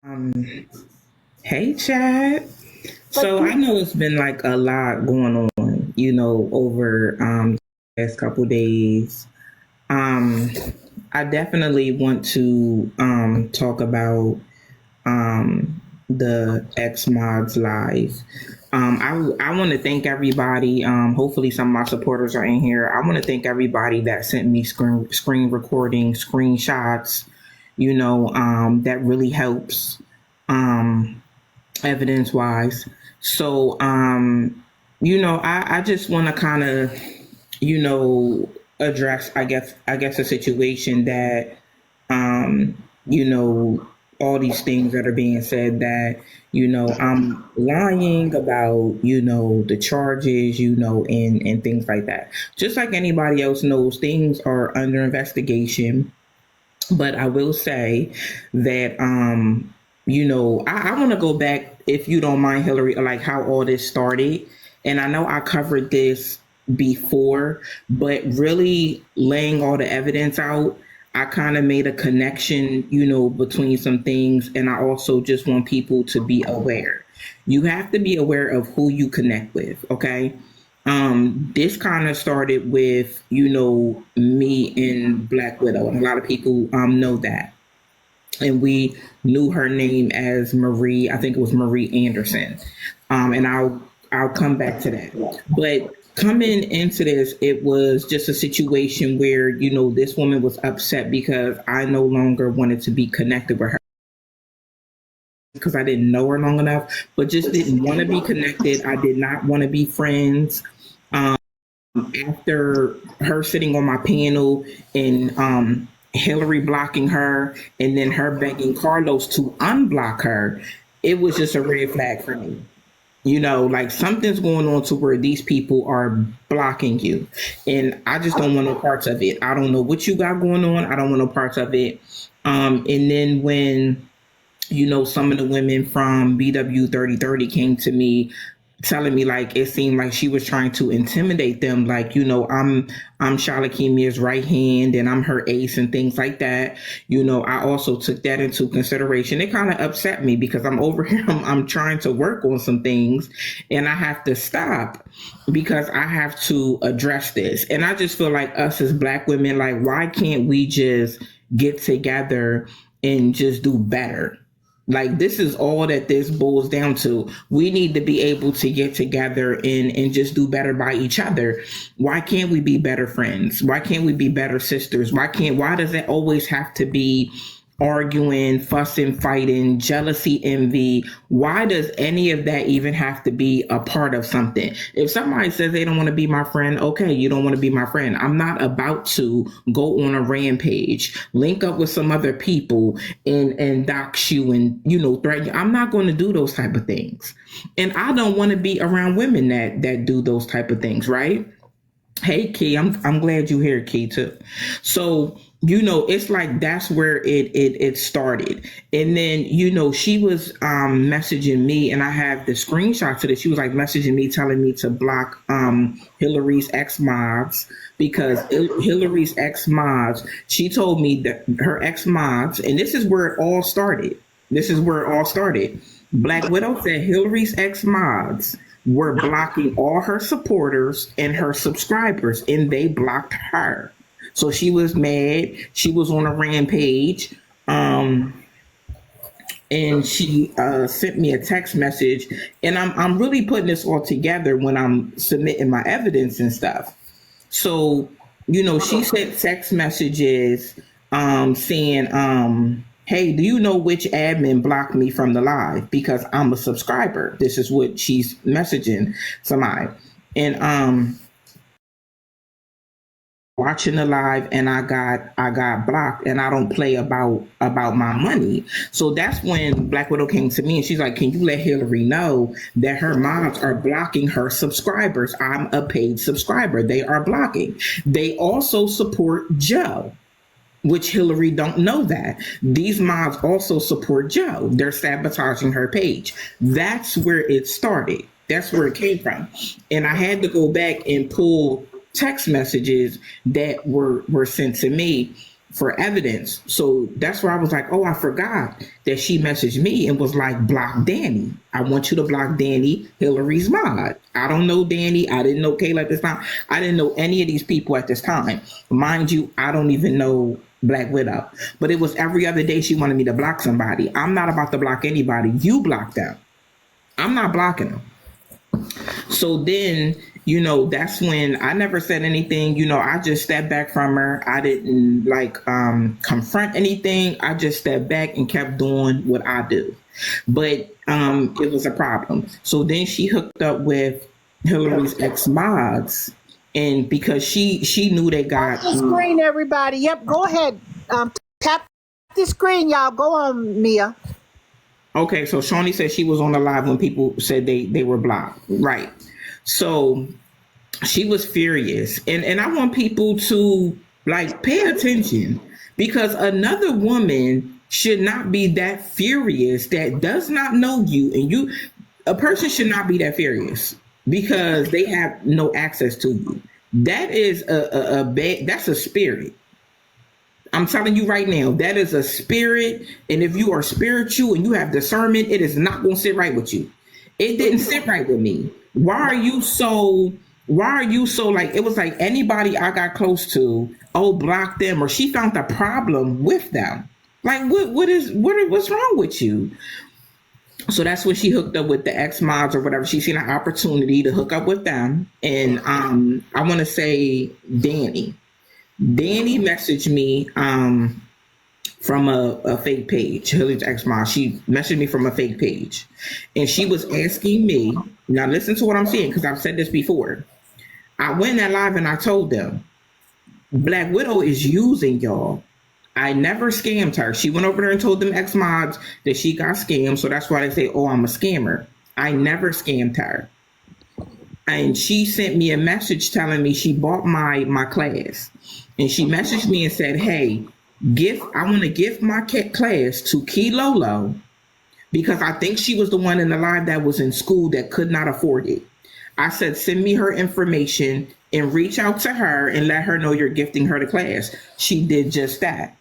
Um, hey, Chad. So I know it's been like a lot going on, over the past couple days. Um, I definitely want to talk about the X Mods live. I want to thank everybody. Hopefully, some of my supporters are in here. I want to thank everybody that sent me screen recording, screenshots. That really helps. Um, Evidence wise. So, I just want to kind of, you know, address, I guess a situation that, um, you know, all these things that are being said that, I'm lying about, the charges, and things like that. Just like anybody else knows, things are under investigation. But I will say that, I want to go back, if you don't mind, Hillary, like how all this started. And I know I covered this before, but really laying all the evidence out, I kind of made a connection, between some things. And I also just want people to be aware. You have to be aware of who you connect with, okay? This kind of started with, me and Black Widow, and a lot of people know that. And we knew her name as Marie. I think it was Marie Anderson. And I'll come back to that. But coming into this, it was just a situation where, this woman was upset because I no longer wanted to be connected with her because I didn't know her long enough, but just didn't want to be connected. I did not want to be friends. After her sitting on my panel and Hillary blocking her and then her begging Carlos to unblock her, it was just a red flag for me. Like something's going on to where these people are blocking you. And I just don't want no parts of it. I don't know what you got going on. I don't want no parts of it. And then when some of the women from BW 3030 came to me telling me like it seemed like she was trying to intimidate them, like, I'm Shalakemia's right hand and I'm her ace and things like that. I also took that into consideration. It kind of upset me because I'm over here, I'm trying to work on some things and I have to stop because I have to address this. And I just feel like us as Black women, like, why can't we just get together and just do better? Like, this is all that this boils down to. We need to be able to get together and just do better by each other. Why can't we be better friends? Why can't we be better sisters? Why does it always have to be arguing, fussing, fighting, jealousy, envy? Why does any of that even have to be a part of something? If somebody says they don't want to be my friend, okay, you don't want to be my friend. I'm not about to go on a rampage, link up with some other people and dox you and, threaten you. I'm not going to do those type of things. And I don't want to be around women that do those type of things, right? Hey Key, I'm glad you here, Key, too. So, it's like that's where it started. And then, she was messaging me and I have the screenshot to this. She was like messaging me telling me to block Hillary's ex mods because Hillary's ex mods, she told me that her ex mods, and this is where it all started. This is where it all started. Black Widow said Hillary's ex mods were blocking all her supporters and her subscribers, and they blocked her. So she was mad. She was on a rampage. And she sent me a text message. And I'm really putting this all together when I'm submitting my evidence and stuff. So, she sent text messages saying, hey, do you know which admin blocked me from the live? Because I'm a subscriber. This is what she's messaging somebody. And watching the live and I got blocked and I don't play about my money. So that's when Black Widow came to me and she's like, can you let Hillary know that her moms are blocking her subscribers? I'm a paid subscriber. They are blocking. They also support Joe, which Hillary don't know that. These mobs also support Joe. They're sabotaging her page. That's where it started. That's where it came from. And I had to go back and pull text messages that were sent to me. for evidence. So that's where I was like, oh, I forgot that she messaged me and was like, block Danny. I want you to block Danny, Hillary's mod. I don't know Danny. I didn't know Kayla at this time. I didn't know any of these people at this time. Mind you, I don't even know Black Widow. But it was every other day she wanted me to block somebody. I'm not about to block anybody. You block them. I'm not blocking them. So then, that's when I never said anything. I just stepped back from her. I didn't confront anything. I just stepped back and kept doing what I do. But it was a problem. So then she hooked up with Hillary's ex-mods. And because she knew they got the screen, everybody. Yep, go ahead. Tap the screen, y'all. Go on, Mia. Okay, so Shawnee said she was on the live when people said they were blocked. Right. So she was furious. And I want people to pay attention, because another woman should not be that furious that does not know you. And a person should not be that furious because they have no access to you. That is that's a spirit. I'm telling you right now, that is a spirit. And if you are spiritual and you have discernment, it is not going to sit right with you. It didn't sit right with me. Why are you so it was like anybody I got close to, block them, or she found the problem with them. Like, what's wrong with you? So that's when she hooked up with the ex-mods or whatever. She seen an opportunity to hook up with them. And I want to say Danny messaged me from a fake page. Hillary's ex-mom, she messaged me from a fake page. And she was asking me, now listen to what I'm saying, because I've said this before. I went in that live and I told them, Black Widow is using y'all. I never scammed her. She went over there and told them ex-mods that she got scammed. So that's why they say, I'm a scammer. I never scammed her. And she sent me a message telling me she bought my class. And she messaged me and said, hey, I want to gift my class to Key Lolo, because I think she was the one in the live that was in school that could not afford it. I said, send me her information and reach out to her and let her know you're gifting her the class. She did just that.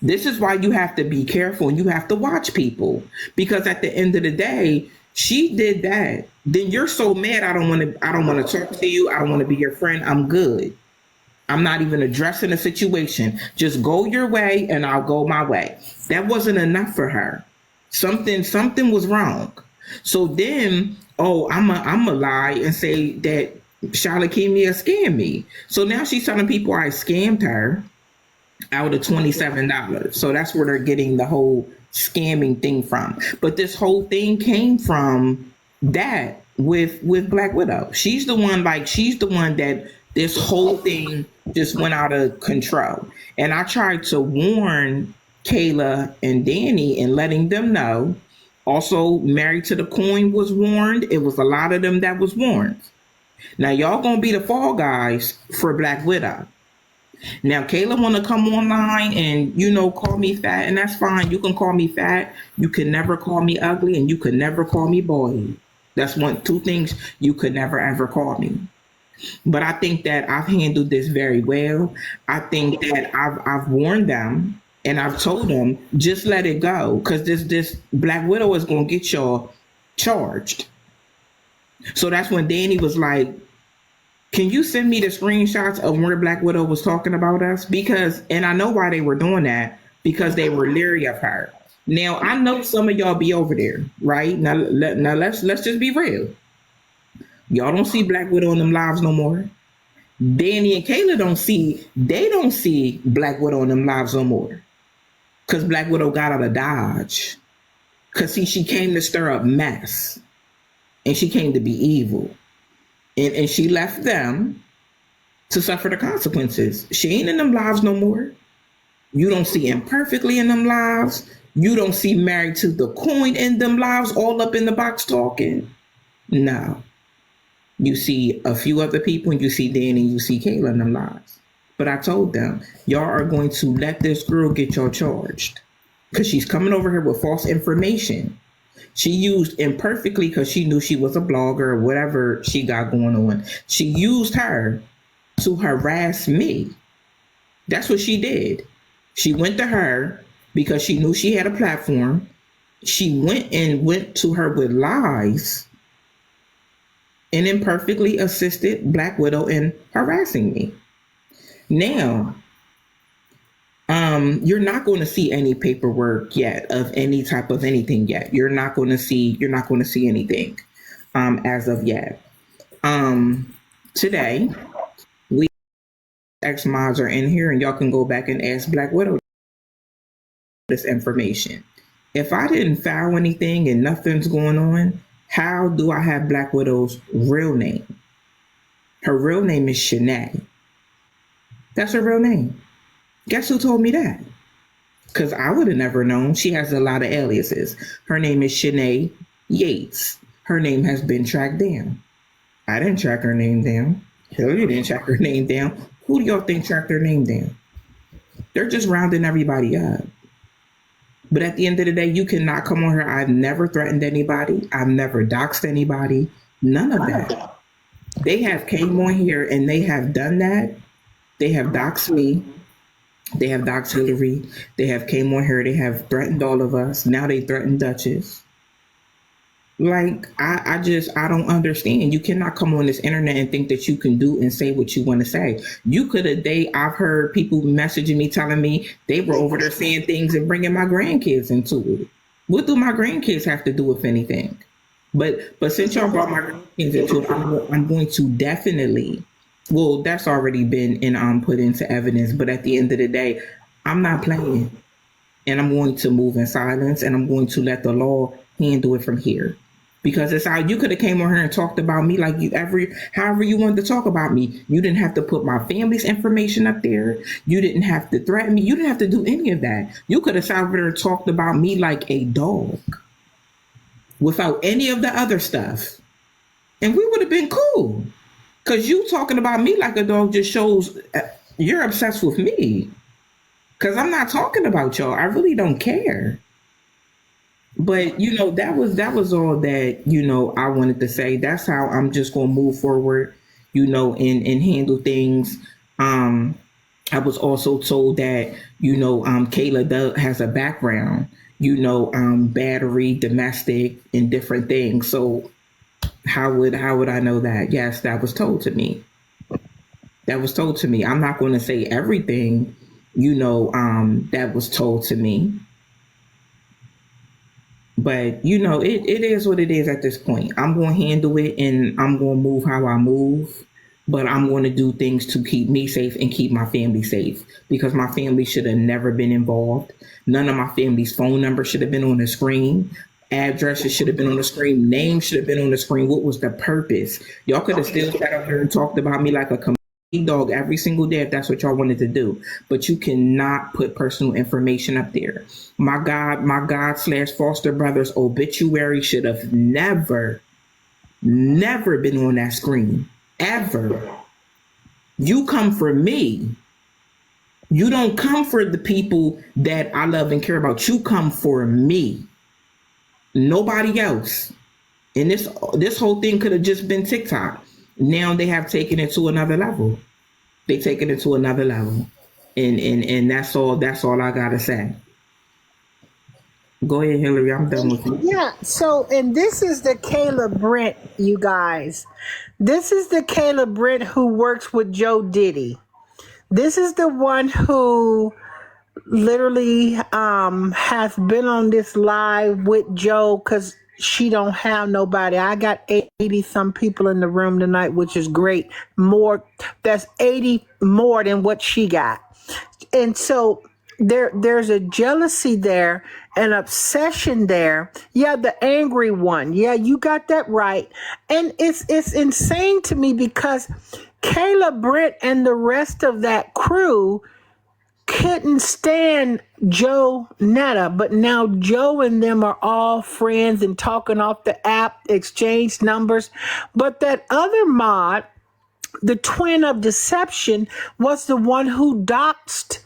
This is why you have to be careful and you have to watch people, because at the end of the day, she did that. Then you're so mad. I don't want to talk to you. I don't want to be your friend. I'm good. I'm not even addressing the situation. Just go your way and I'll go my way. That wasn't enough for her. Something was wrong. So then, I'm a lie and say that Charlotte Kimia scammed me. So now she's telling people I scammed her out of $27. So that's where they're getting the whole scamming thing from. But this whole thing came from that with Black Widow. She's the one that this whole thing just went out of control. And I tried to warn Kayla and Danny and letting them know. Also, Married to the Coin was warned. It was a lot of them that was warned. Now, y'all gonna be the fall guys for Black Widow. Now, Kayla want to come online and, call me fat, and that's fine. You can call me fat. You can never call me ugly, and you could never call me boy. That's two things you could never, ever call me. But I think that I've handled this very well. I think that I've warned them and I've told them, just let it go, because this Black Widow is going to get y'all charged. So that's when Danny was like, can you send me the screenshots of where Black Widow was talking about us? And I know why they were doing that, because they were leery of her. Now, I know some of y'all be over there, right? Now let's just be real. Y'all don't see Black Widow in them lives no more. Danny and Kayla don't see Black Widow in them lives no more. Because Black Widow got out of Dodge. Because she came to stir up mess. And she came to be evil. And she left them to suffer the consequences. She ain't in them lives no more. You don't see Imperfectly in them lives. You don't see Married to the Coin in them lives, all up in the box talking. No. You see a few other people, and you see Danny, and you see Kayla in them lives. But I told them, y'all are going to let this girl get y'all charged, because she's coming over here with false information. She used Imperfectly because she knew she was a blogger or whatever she got going on. She used her to harass me. That's what she did. She went to her because she knew she had a platform. She went to her with lies and imperfectly assisted Black Widow in harassing me. Now, you're not going to see any paperwork yet of any type of anything yet. You're not going to see anything as of yet. Today, we ex mods are in here, and y'all can go back and ask Black Widow this information. If I didn't file anything and nothing's going on, how do I have Black Widow's real name? Her real name is Shanae. That's her real name. Guess who told me that? Because I would have never known. She has a lot of aliases. Her name is Shanae Yates. Her name has been tracked down. I didn't track her name down. Hillary didn't track her name down. Who do y'all think tracked her name down? They're just rounding everybody up. But at the end of the day, you cannot come on here. I've never threatened anybody. I've never doxed anybody. None of that. They have came on here and they have done that. They have doxed me. They have doxed Hillary. They have came on here. They have threatened all of us. Now they threaten Duchess. Like, I don't understand. You cannot come on this internet and think that you can do and say what you want to say. I've heard people messaging me, telling me they were over there saying things and bringing my grandkids into it. What do my grandkids have to do with anything? But since y'all brought my grandkids into it, I'm going to definitely, well, that's already been put into evidence. But at the end of the day, I'm not playing. And I'm going to move in silence, and I'm going to let the law handle it from here. Because it's how you could have came on here and talked about me like however you wanted to talk about me. You didn't have to put my family's information up there. You didn't have to threaten me. You didn't have to do any of that. You could have sat over there and talked about me like a dog without any of the other stuff. And we would have been cool. Because you talking about me like a dog just shows you're obsessed with me. Because I'm not talking about y'all. I really don't care. But, that was all that, I wanted to say. That's how I'm just going to move forward, and handle things. I was also told that, Kayla has a background, battery, domestic, and different things. So how would I know that? Yes, that was told to me. That was told to me. I'm not going to say everything, that was told to me. But, it is what it is at this point. I'm going to handle it and I'm going to move how I move. But I'm going to do things to keep me safe and keep my family safe. Because my family should have never been involved. None of my family's phone numbers should have been on the screen. Addresses should have been on the screen. Names should have been on the screen. What was the purpose? Y'all could have still sat up here and talked about me like a dog every single day if that's what y'all wanted to do. But you cannot put personal information up there. My God/foster brother's obituary should have never been on that screen. Ever. You come for me. You don't come for the people that I love and care about. You come for me. Nobody else. And this whole thing could have just been TikTok. Now they have taken it to another level. They take it to another level. And that's all I gotta say. Go ahead, Hillary. I'm done with you. Yeah. So, and this is the Kayla Brent, you guys. This is the Kayla Brent who works with Joe Diddy. This is the one who literally has been on this live with Joe because she don't have nobody. I got 80 some people in the room tonight, which is great. That's 80 more than what she got. And so there's a jealousy there, an obsession there. Yeah, the angry one. Yeah, you got that right. And it's insane to me because Kayla Brent and the rest of that crew couldn't stand Joe Netta, but now Joe and them are all friends and talking off the app, exchange numbers. But that other mod, the twin of deception, was the one who doxed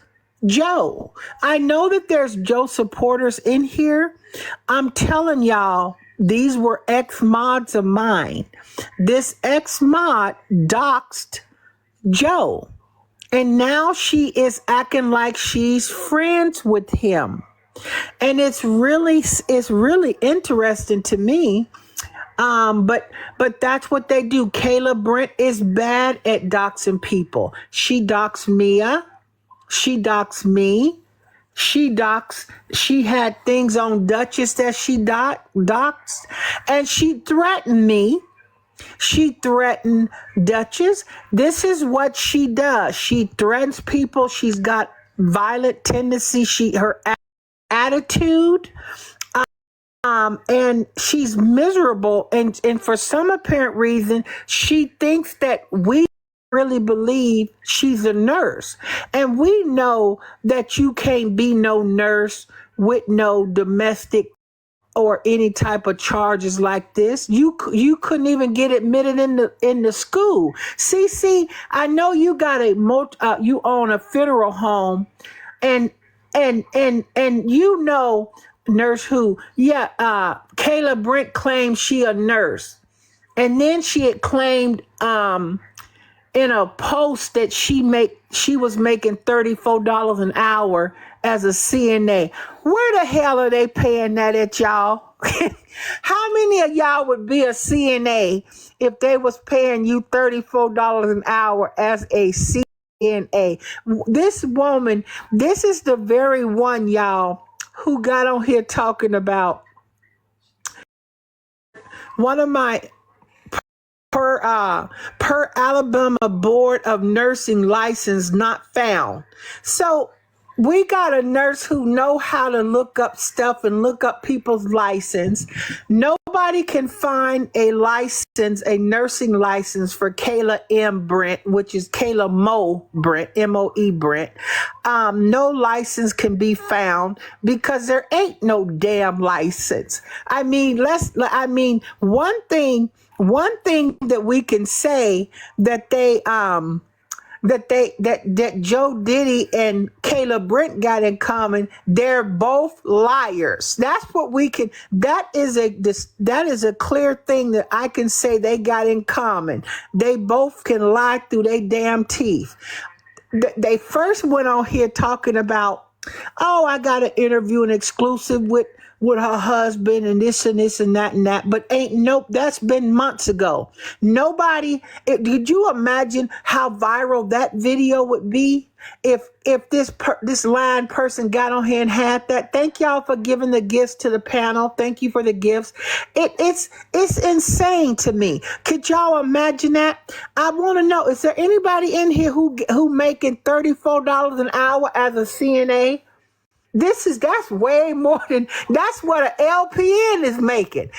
Joe. I know that there's Joe supporters in here. I'm telling y'all, these were ex-mods of mine. This ex-mod doxed Joe. And now she is acting like she's friends with him. And it's really interesting to me. But that's what they do. Kayla Brent is bad at doxing people. She doxed Mia. She doxed me. She had things on Duchess that she doxed, and she threatened me. She threatened Duchess. This is what she does. She threatens people. She's got violent tendencies. Her attitude, and she's miserable. And for some apparent reason, she thinks that we really believe she's a nurse. And we know that you can't be no nurse with no domestic or any type of charges like this. You couldn't even get admitted in the school. See, I know you got you own a funeral home, and you know, nurse who? Yeah, Kayla Brent claimed she a nurse, and then she had claimed in a post that she was making $34 an hour as a CNA. Where the hell are they paying that at, y'all? How many of y'all would be a CNA if they was paying you $34 an hour as a CNA? This woman, this is the very one, y'all, who got on here talking about one of my per Alabama Board of Nursing license not found. So we got a nurse who know how to look up stuff and look up people's license. Nobody can find a nursing license for Kayla M. Brent, which is Kayla Mo Brent, M-O-E Brent. No license can be found because there ain't no damn license. I mean, one thing that we can say that that Joe Diddy and Kayla Brent got in common, they're both liars. That's what we can. That is a clear thing that I can say they got in common. They both can lie through their damn teeth. They first went on here talking about, oh, I got an interview, an exclusive with her husband and this and this and that, but that's been months ago. Did you imagine how viral that video would be if this lying person got on here and had that? Thank y'all for giving the gifts to the panel. Thank you for the gifts. It's insane to me. Could y'all imagine that? I want to know, is there anybody in here who making $34 an hour as a CNA? That's way more that's what an LPN is making.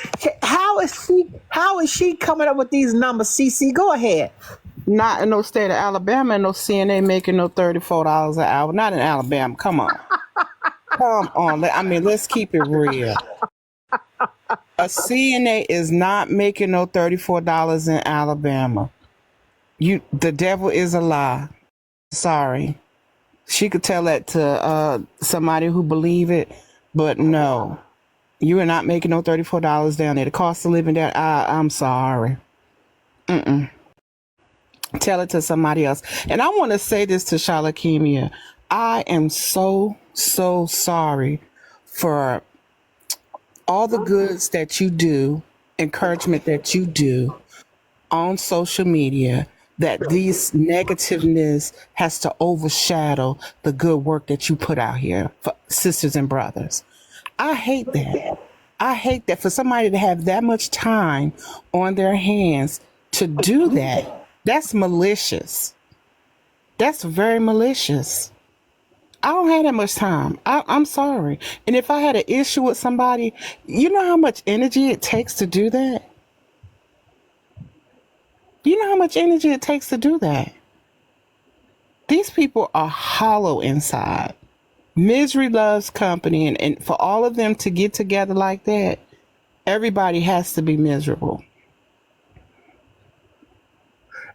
How is she coming up with these numbers? CC, go ahead. Not in no state of Alabama, and no CNA making no $34 an hour. Not in Alabama. Come on. Come on. I mean, let's keep it real. A CNA is not making no $34 in Alabama. The devil is a lie. Sorry. She could tell that to somebody who believe it, but no, you are not making no $34 down there. The cost of living there, I'm sorry. Tell it to somebody else. And I want to say this to Shalakemia. I am so sorry for all the goods that you do, encouragement that you do on social media, that this negativeness has to overshadow the good work that you put out here for sisters and brothers. I hate that. I hate that for somebody to have that much time on their hands to do that. That's malicious. That's very malicious. I don't have that much time. I'm sorry. And if I had an issue with somebody, you know how much energy it takes to do that? You know how much energy it takes to do that? These people are hollow inside. Misery loves company. And for all of them to get together like that, everybody has to be miserable.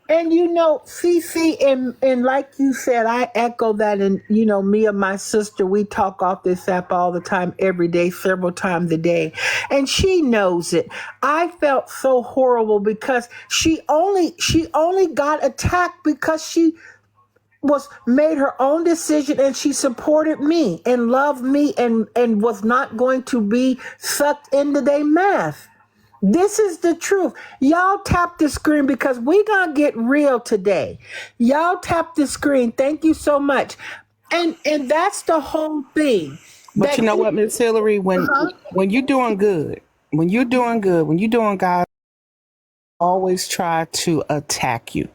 And CC, and like you said, I echo that. And me and my sister, we talk off this app all the time, every day, several times a day, and she knows it. I felt so horrible because she only got attacked because she was made her own decision, and she supported me and loved me, and was not going to be sucked into their mess. This is the truth. Y'all tap the screen because we gonna get real today. Y'all tap the screen. Thank you so much. And that's the whole thing. But you That know what, Miss Hillary, when you're doing good, when you're doing God, always try to attack you.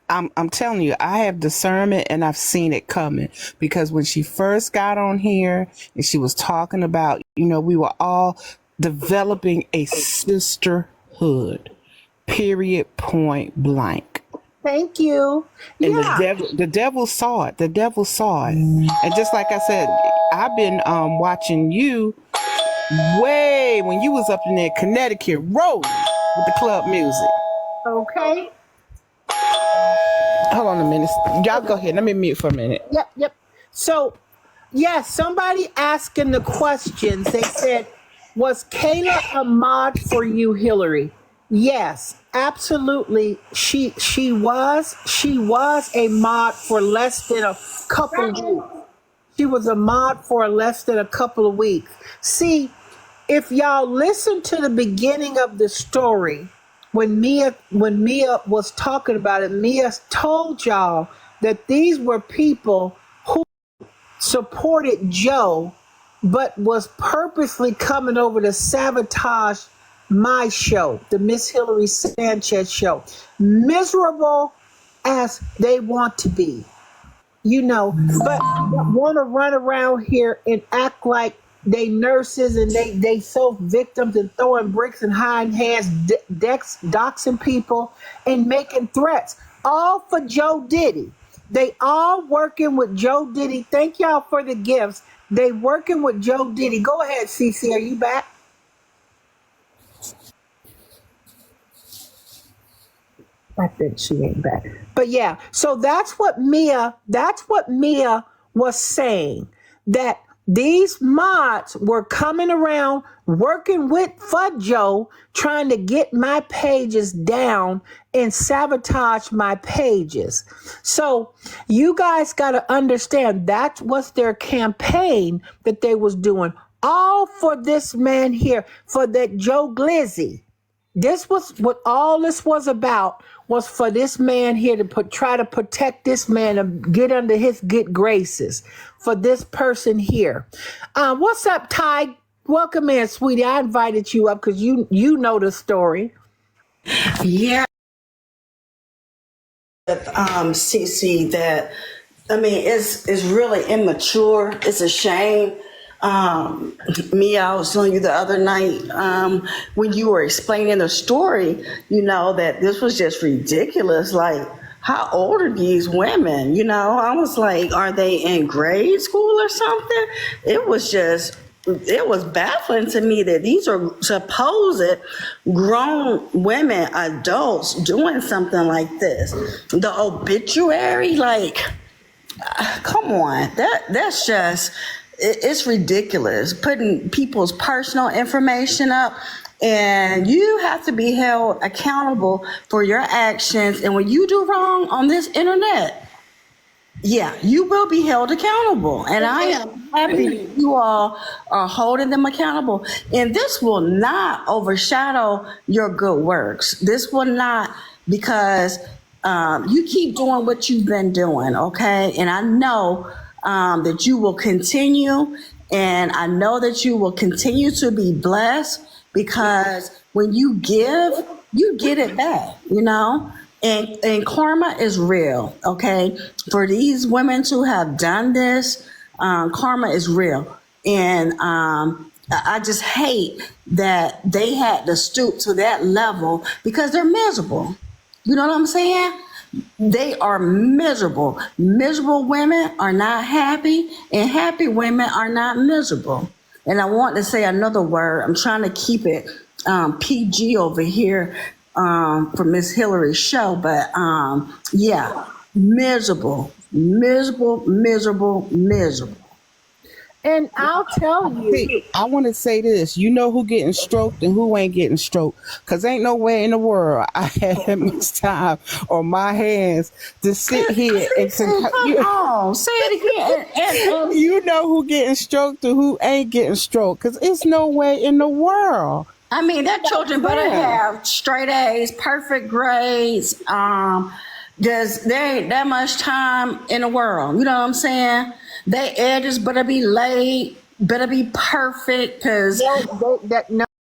I'm telling you, I have discernment and I've seen it coming, because when she first got on here and she was talking about, we were all developing a sisterhood, period, point blank. thank you. And Yeah. the devil saw it. The devil saw it. And just like I said, I've been watching you way when you was up in there, Connecticut, rolling with the club music. Okay. Hold on a minute. Y'all go ahead. Let me mute for a minute. Yep. So, yes, somebody asking the questions. They said, "Was Kayla a mod for you, Hillary?" Yes, absolutely. She was. She was a mod for less than a couple weeks. She was a mod for less than a couple of weeks. See, if y'all listen to the beginning of the story, when Mia was talking about it, Mia told y'all that these were people who supported Joe, but was purposely coming over to sabotage my show, the Miss Hillary Sanchez show. Miserable as they want to be, but want to run around here and act like they nurses, and they so victims and throwing bricks and hiding hands, doxing people and making threats, all for Joe Diddy. They all working with Joe Diddy. Thank y'all for the gifts. They working with Joe Diddy. Go ahead, Cece. Are you back? I think she ain't back. But yeah, so that's what Mia was saying. That these mods were coming around working with Joe, trying to get my pages down and sabotage my pages. So you guys gotta understand that was their campaign that they was doing. All for this man here, for that Joe Glizzy. This was what all this was about, was for this man here to try to protect this man and get under his good graces for this person here. What's up, Ty? Welcome in, sweetie. I invited you up because you know the story. Yeah, CC, that I mean, it's really immature. It's a shame. Mia, I was telling you the other night, when you were explaining the story, that this was just ridiculous. Like, how old are these women? I was like, are they in grade school or something? It was baffling to me that these are supposed grown women, adults, doing something like this. The obituary, like, come on, that's just, it's ridiculous, putting people's personal information up, and you have to be held accountable for your actions. And when you do wrong on this internet, yeah, you will be held accountable. And I am happy that you all are holding them accountable. And this will not overshadow your good works. This will not, because you keep doing what you've been doing, okay? And I know that you will continue, and I know that you will continue to be blessed, because when you give, you get it back, And karma is real, okay? For these women to have done this, karma is real. And I just hate that they had to stoop to that level, because they're miserable. You know what I'm saying? They are miserable. Miserable women are not happy, and happy women are not miserable. And I want to say another word. I'm trying to keep it PG over here for Miss Hillary's show, but yeah, miserable, miserable, miserable, miserable. And I'll tell you, See, I want to say this. You know who getting stroked and who ain't getting stroked. Because ain't no way in the world I had much time on my hands to sit here and Come you, on, say it again. And you know who getting stroked and who ain't getting stroked. Because it's no way in the world. I mean, their children better Man. have straight A's, perfect grades. There ain't that much time in the world. You know what I'm saying? They edges better be laid, better be perfect. Cause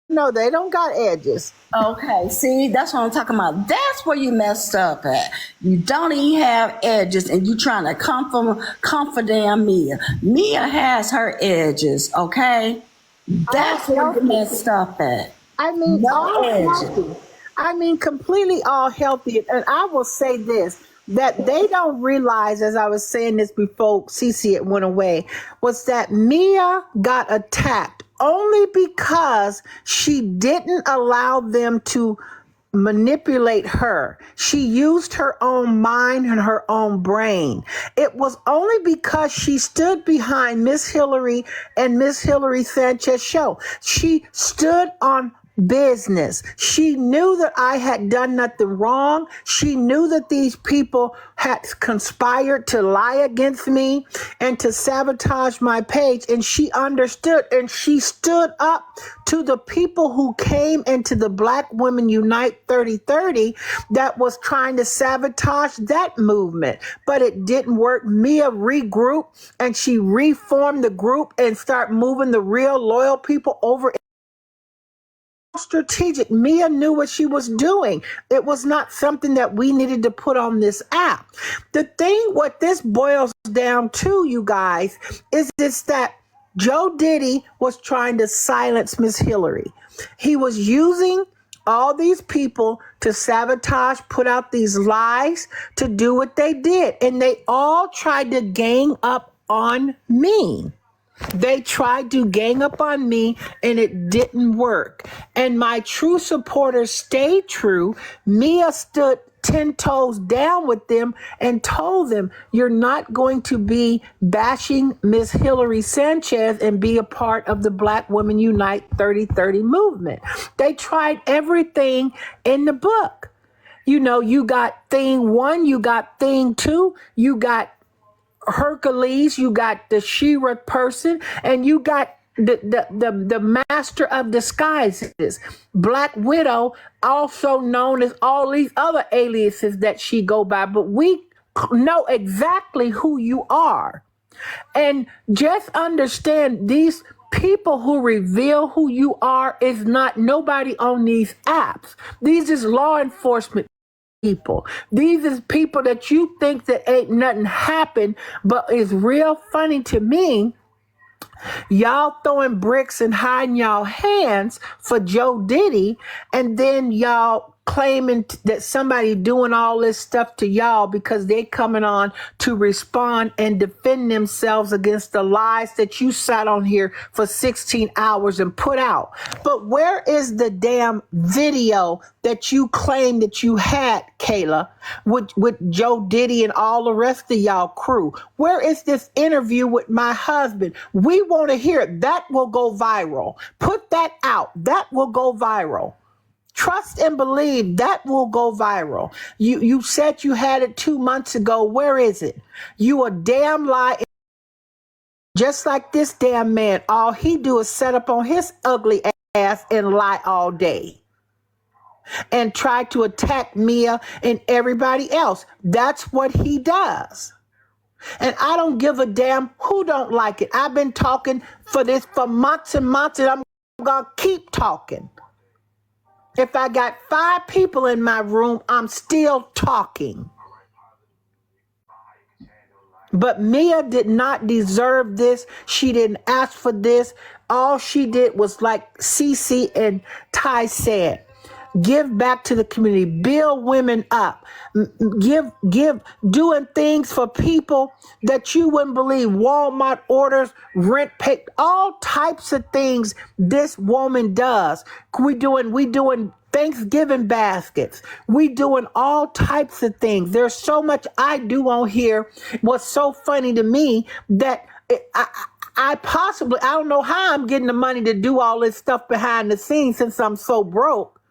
no, they don't got edges. okay, see, that's what I'm talking about. That's where you messed up at. You don't even have edges, and you trying to comfort damn Mia. Mia has her edges. Okay, that's where you messed up at. I mean, No all edges. healthy. I mean, completely all healthy. And I will say this, that they don't realize, as I was saying this before Cece it went away, was that Mia got attacked only because she didn't allow them to manipulate her. She used her own mind and her own brain. It was only because she stood behind Miss Hillary and Miss Hillary Sanchez show. She stood on business. She knew that I had done nothing wrong. She knew that these people had conspired to lie against me and to sabotage my page. And she understood, and she stood up to the people who came into the Black Women Unite 3030 that was trying to sabotage that movement. But it didn't work. Mia regrouped and she reformed the group and start moving the real loyal people over. Strategic. Mia knew what she was doing. It was not something that we needed to put on this app. The thing, what this boils down to, you guys, is this, that Joe Diddy was trying to silence Miss Hillary. He was using all these people to sabotage, put out these lies, to do what they did. And they all tried to gang up on me. They tried to gang up on me and it didn't work. And my true supporters stayed true. Mia stood 10 toes down with them and told them, you're not going to be bashing Miss Hillary Sanchez and be a part of the Black Women Unite 3030 movement. They tried everything in the book. You know, you got thing one, you got thing two, you got Hercules, you got the She-Ra person, and you got the master of disguises, Black Widow, also known as all these other aliases that she go by, but we know exactly who you are. And just understand, these people who reveal who you are is not nobody on these apps. These is law enforcement people. These is people that you think that ain't nothing happened, but it's real funny to me. Y'all throwing bricks and hiding y'all hands for Joe Diddy, and then y'all claiming that somebody doing all this stuff to y'all because they coming on to respond and defend themselves against the lies that you sat on here for 16 hours and put out. But where is the damn video that you claim that you had, Kayla, with Joe Diddy and all the rest of y'all crew? Where is this interview with my husband? We want to hear it. That will go viral. Put that out. That will go viral. Trust and believe that will go viral. You said you had it 2 months ago. Where is it? You a damn lie. Just like this damn man, all he do is set up on his ugly ass and lie all day and try to attack Mia and everybody else. That's what he does. And I don't give a damn who don't like it. I've been talking for this for months and months, and I'm going to keep talking. If I got 5 people in my room, I'm still talking. But Mia did not deserve this. She didn't ask for this. All she did was, like Cece and Ty said, give back to the community, build women up, give, doing things for people that you wouldn't believe. Walmart orders, rent, pay, all types of things this woman does. We doing Thanksgiving baskets. We doing all types of things. There's so much I do on here. What's so funny to me that I don't know how I'm getting the money to do all this stuff behind the scenes since I'm so broke.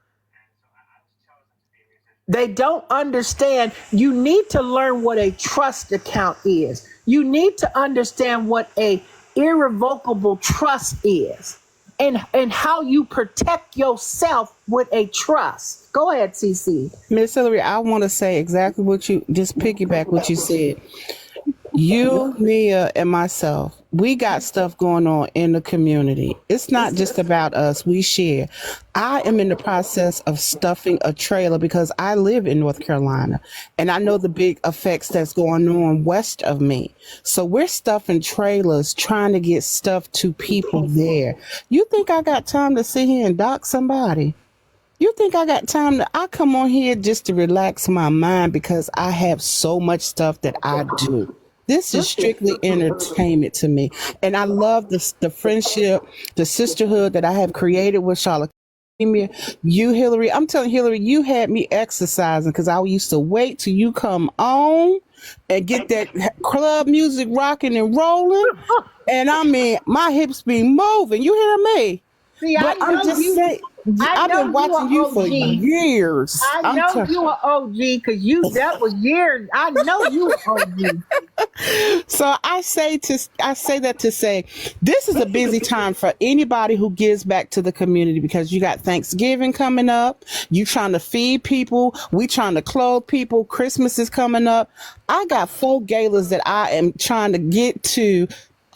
They don't understand. You need to learn what a trust account is. You need to understand what a irrevocable trust is, and how you protect yourself with a trust. Go ahead, CC. Miss Hillary, I want to say exactly what you just piggyback what you said. You, Mia, and myself, we got stuff going on in the community. It's not just about us. We share. I am in the process of stuffing a trailer because I live in North Carolina and I know the big effects that's going on west of me. So we're stuffing trailers, trying to get stuff to people there. You think I got time to sit here and dock somebody? You think I got time I come on here just to relax my mind because I have so much stuff that I do. This is strictly entertainment to me. And I love the friendship, the sisterhood that I have created with Charlotte. You, Hillary, I'm telling Hillary, you had me exercising because I used to wait till you come on and get that club music rocking and rolling. And I mean, my hips be moving. You hear me? See, But I'm just saying, I've been watching you for years. I know you are OG because that was years. I know you are OG. So I say that to say this is a busy time for anybody who gives back to the community because you got Thanksgiving coming up. You trying to feed people. We trying to clothe people. Christmas is coming up. I got 4 galas that I am trying to get to,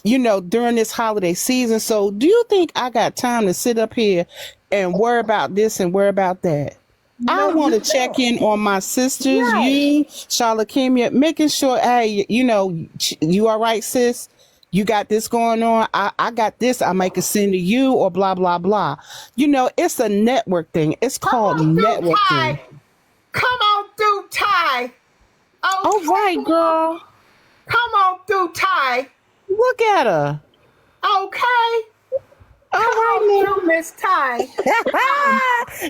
during this holiday season. So do you think I got time to sit up here and worry about this and worry about that? I want to check in on my sisters, you, Charlotte Kimia, making sure, hey, you all right, sis? You got this going on? I got this. I make a send to you or blah, blah, blah. It's a network thing. It's called networking. Come on through, Ty. All right, girl. Come on through, Ty. Look at her. Okay. All right, now, Miss Ty.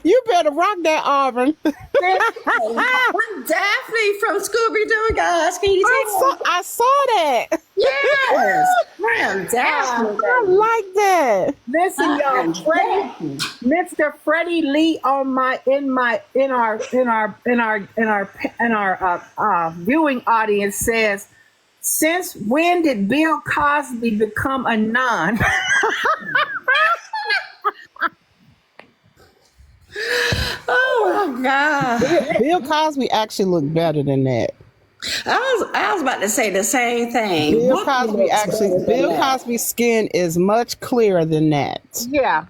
You better rock that, Auburn. I'm Daphne from Scooby Doo, guys. Can you take I saw that. Yes, I'm Daphne. I like that. Listen, y'all, Mr. Freddie Lee in our viewing audience says, since when did Bill Cosby become a nun? Oh my God. Bill Cosby actually looked better than that. I was about to say the same thing. Bill Cosby's skin is much clearer than that. Yeah,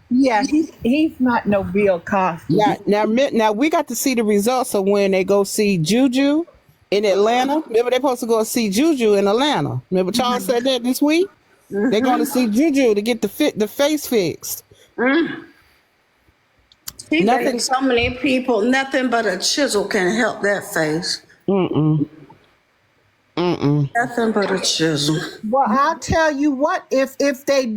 he's not no Bill Cosby. Now we got to see the results of when they go see Juju in Atlanta. Remember they supposed to go see Juju in Atlanta. Remember Charles said that this week? They're going to see Juju to get the face fixed. Nothing. So many people, nothing but a chisel can help that face. Nothing but a chisel. Well, I'll tell you what. If they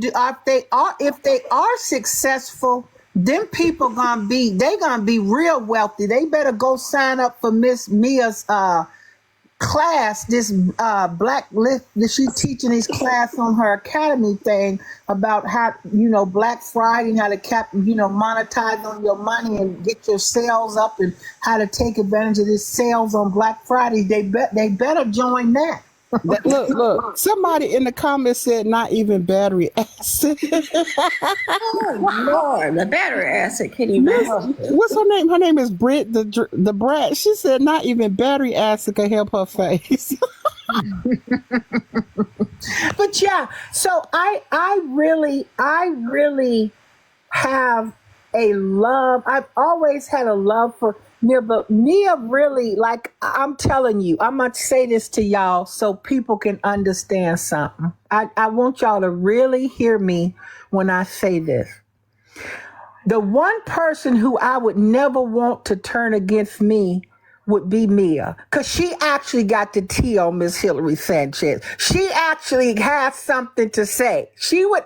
are successful, them people gonna be real wealthy. They better go sign up for Miss Mia's class. This black list that she's teaching this class on her academy thing about how Black Friday and how to monetize on your money and get your sales up and how to take advantage of this sales on Black Friday. They better join that. Look, somebody in the comments said not even battery acid. Oh Lord, the battery acid can you imagine? What's her name? Her name is Britt the brat. She said not even battery acid can help her face. But yeah, so I really have a love. I've always had a love for Mia, but Mia really, like, I'm telling you, I'm going to say this to y'all so people can understand something. I want y'all to really hear me when I say this. The one person who I would never want to turn against me would be Mia, because she actually got the tea on Miss Hillary Sanchez. She actually has something to say. She would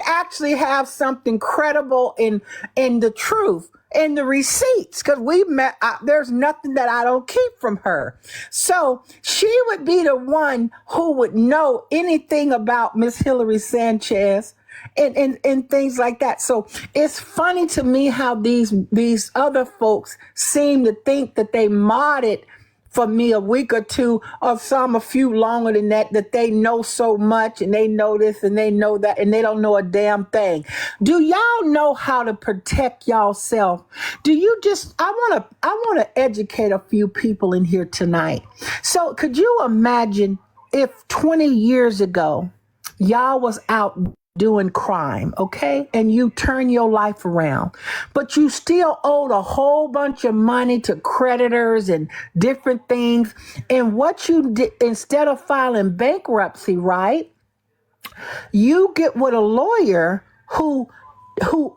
actually have something credible in the truth. and the receipts, because we met. There's nothing that I don't keep from her. So she would be the one who would know anything about Miss Hillary Sanchez and things like that. So it's funny to me how these other folks seem to think that they modded for me a week or two, or some a few longer than that they know so much and they know this and they know that and they don't know a damn thing. Do y'all know how to protect y'allself? Do you just I wanna educate a few people in here tonight. So could you imagine if 20 years ago y'all was out doing crime, okay? And you turn your life around, but you still owed a whole bunch of money to creditors and different things. And what you did, instead of filing bankruptcy, right? You get with a lawyer who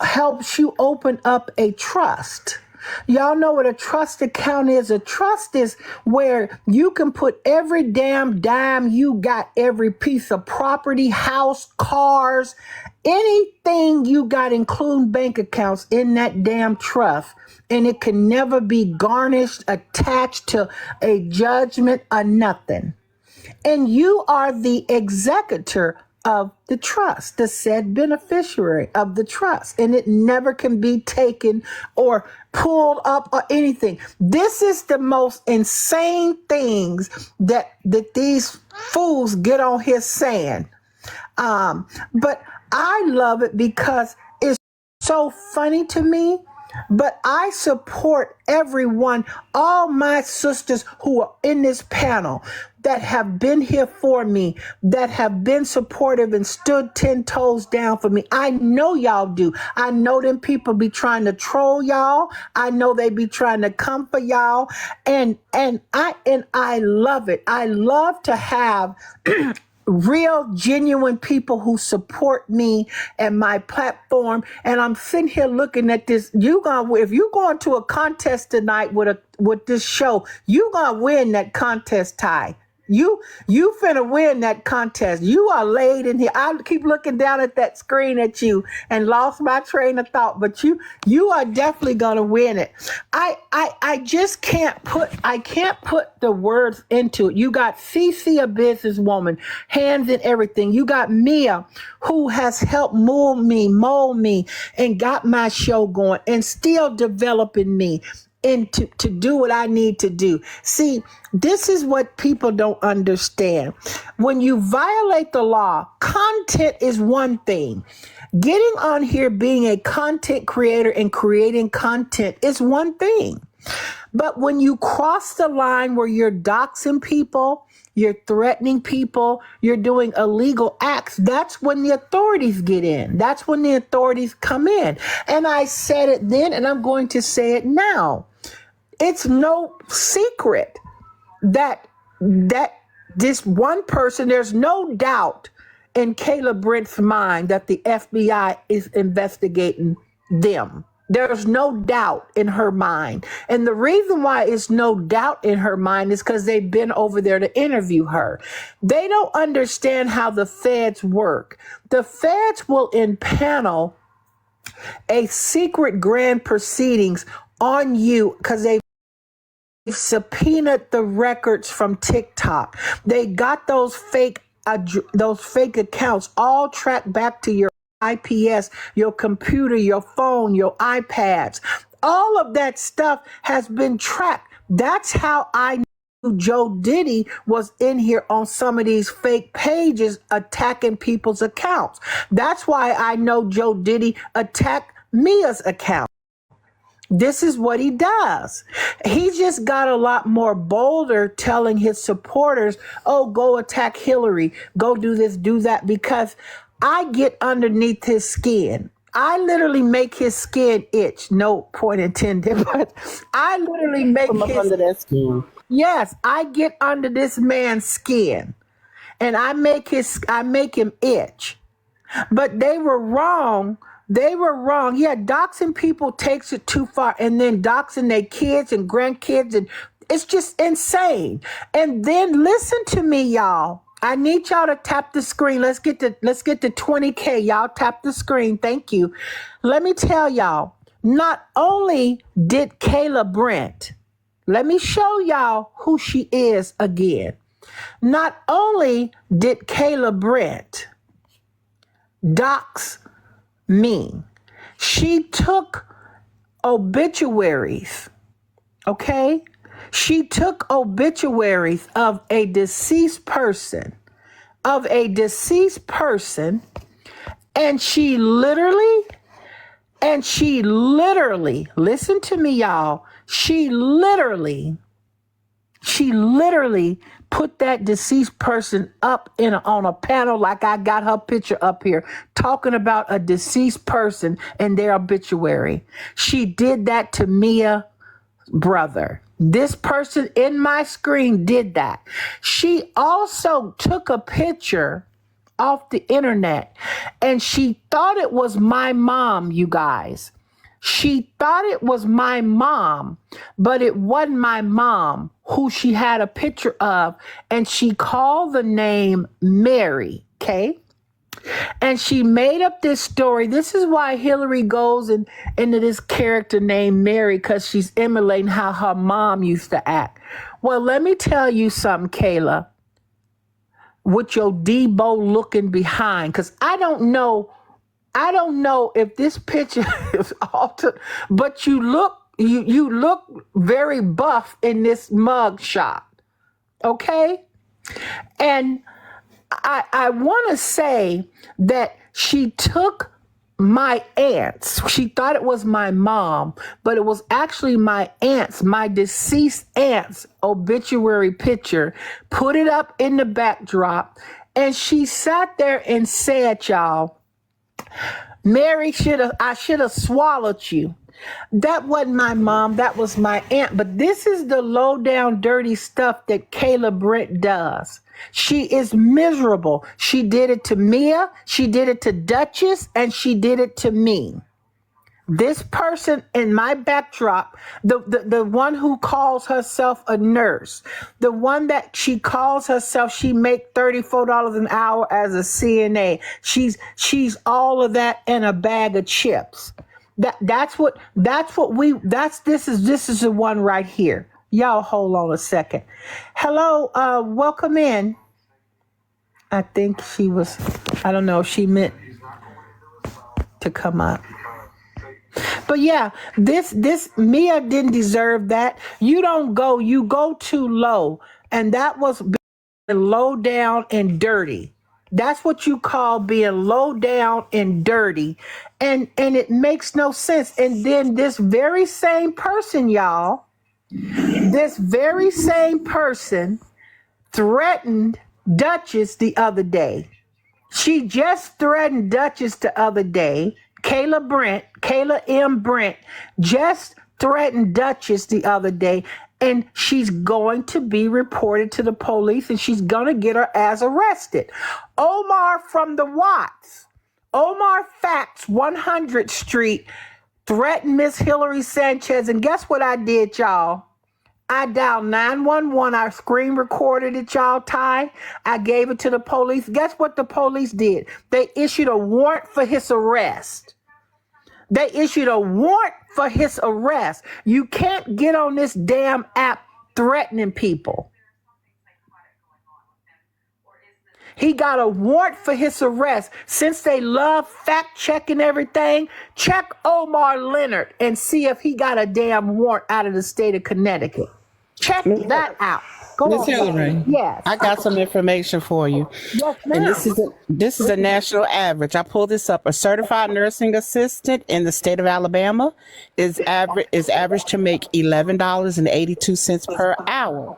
helps you open up a trust. Y'all know what a trust account is. A trust is where you can put every damn dime you got, every piece of property, house, cars, anything you got, including bank accounts, in that damn trust. And it can never be garnished, attached to a judgment or nothing. And you are the executor of the trust, the said beneficiary of the trust, and it never can be taken or pulled up or anything. This is the most insane things that these fools get on here saying. But I love it because it's so funny to me. But I support everyone, all my sisters who are in this panel that have been here for me, that have been supportive and stood 10 toes down for me. I know y'all do. I know them people be trying to troll y'all. I know they be trying to come for y'all. And I love it. I love to have real, genuine people who support me and my platform. And I'm sitting here looking at this. If you go into a contest tonight with this show, you gonna win that contest, Ty. You finna win that contest. You are laid in here. I keep looking down at that screen at you and lost my train of thought, but you are definitely gonna win it. I just can't put the words into it. You got Cece, a businesswoman, hands in everything. You got Mia, who has helped mold me, and got my show going and still developing me and to do what I need to do. See, this is what people don't understand. When you violate the law, content is one thing. Getting on here, being a content creator and creating content is one thing. But when you cross the line where you're doxing people, you're threatening people, you're doing illegal acts, that's when the authorities get in. That's when the authorities come in. And I said it then, and I'm going to say it now. It's no secret that this one person, there's no doubt in Kayla Brent's mind that the FBI is investigating them. There's no doubt in her mind. And the reason why it's no doubt in her mind is because they've been over there to interview her. They don't understand how the feds work. The feds will impanel a secret grand proceedings on you because they've subpoenaed the records from TikTok. They got those fake accounts all tracked back to your IPS, your computer, your phone, your iPads. All of that stuff has been tracked. That's how I knew Joe Diddy was in here on some of these fake pages attacking people's accounts. That's why I know Joe Diddy attacked Mia's account. This is what he does. He just got a lot more bolder telling his supporters, oh, go attack Hillary, go do this, do that, because I get underneath his skin. I literally make his skin itch. No point intended, but I literally make From his under that skin. Yes, I get under this man's skin and I make him itch. But they were wrong. They were wrong. Yeah, doxing people takes it too far, and then doxing their kids and grandkids, and it's just insane. And then listen to me, y'all. I need y'all to tap the screen. Let's get to 20K. Y'all tap the screen. Thank you. Let me tell y'all, Not only did Kayla Brent, let me show y'all who she is again. Not only did Kayla Brent dox me, she took obituaries, okay? She took obituaries of a deceased person, and she literally, listen to me, y'all. She literally put that deceased person up on a panel like I got her picture up here, talking about a deceased person and their obituary. She did that to Mia brother. This person in my screen did that. She also took a picture off the internet and she thought it was my mom, you guys. She thought it was my mom, but it wasn't my mom who she had a picture of. And she called the name Mary, okay? And she made up this story. This is why Hillary goes into this character named Mary, because she's emulating how her mom used to act. Well, let me tell you something, Kayla, with your Debo looking behind, because I don't know if this picture is altered, but you look very buff in this mug shot. Okay? And I want to say that she took my aunt's. She thought it was my mom, but it was actually my deceased aunt's obituary picture, put it up in the backdrop, and she sat there and said, y'all, Mary, I should have swallowed you. That wasn't my mom. That was my aunt. But this is the low down dirty stuff that Kayla Brent does. She is miserable. She did it to Mia. She did it to Duchess, and she did it to me. This person in my backdrop, the one who calls herself a nurse, the one that she calls herself, she make $34 an hour as a CNA. She's all of that in a bag of chips. This is the one right here. Y'all hold on a second. Hello, welcome in. I think I don't know if she meant to come up. But yeah, this Mia didn't deserve that. You go too low. And that was being low down and dirty. That's what you call being low down and dirty. And it makes no sense. And then this very same person, y'all, threatened Duchess the other day. She just threatened Duchess the other day. Kayla M. Brent just threatened Duchess the other day, and she's going to be reported to the police, and she's going to get her ass arrested. Omar from the Watts, Omar Facts, 100th Street, threatened Miss Hillary Sanchez, and guess what I did, y'all? I dialed 911. I screen recorded it, y'all, Ty. I gave it to the police. Guess what the police did? They issued a warrant for his arrest. You can't get on this damn app threatening people. He got a warrant for his arrest. Since they love fact checking everything, check Omar Leonard and see if he got a damn warrant out of the state of Connecticut. Check that out. Go Miss on. Hillary, Yes. I got some information for you. Yes, ma'am. And this is a national average. I pulled this up. A certified nursing assistant in the state of Alabama is average to make $11.82 per hour.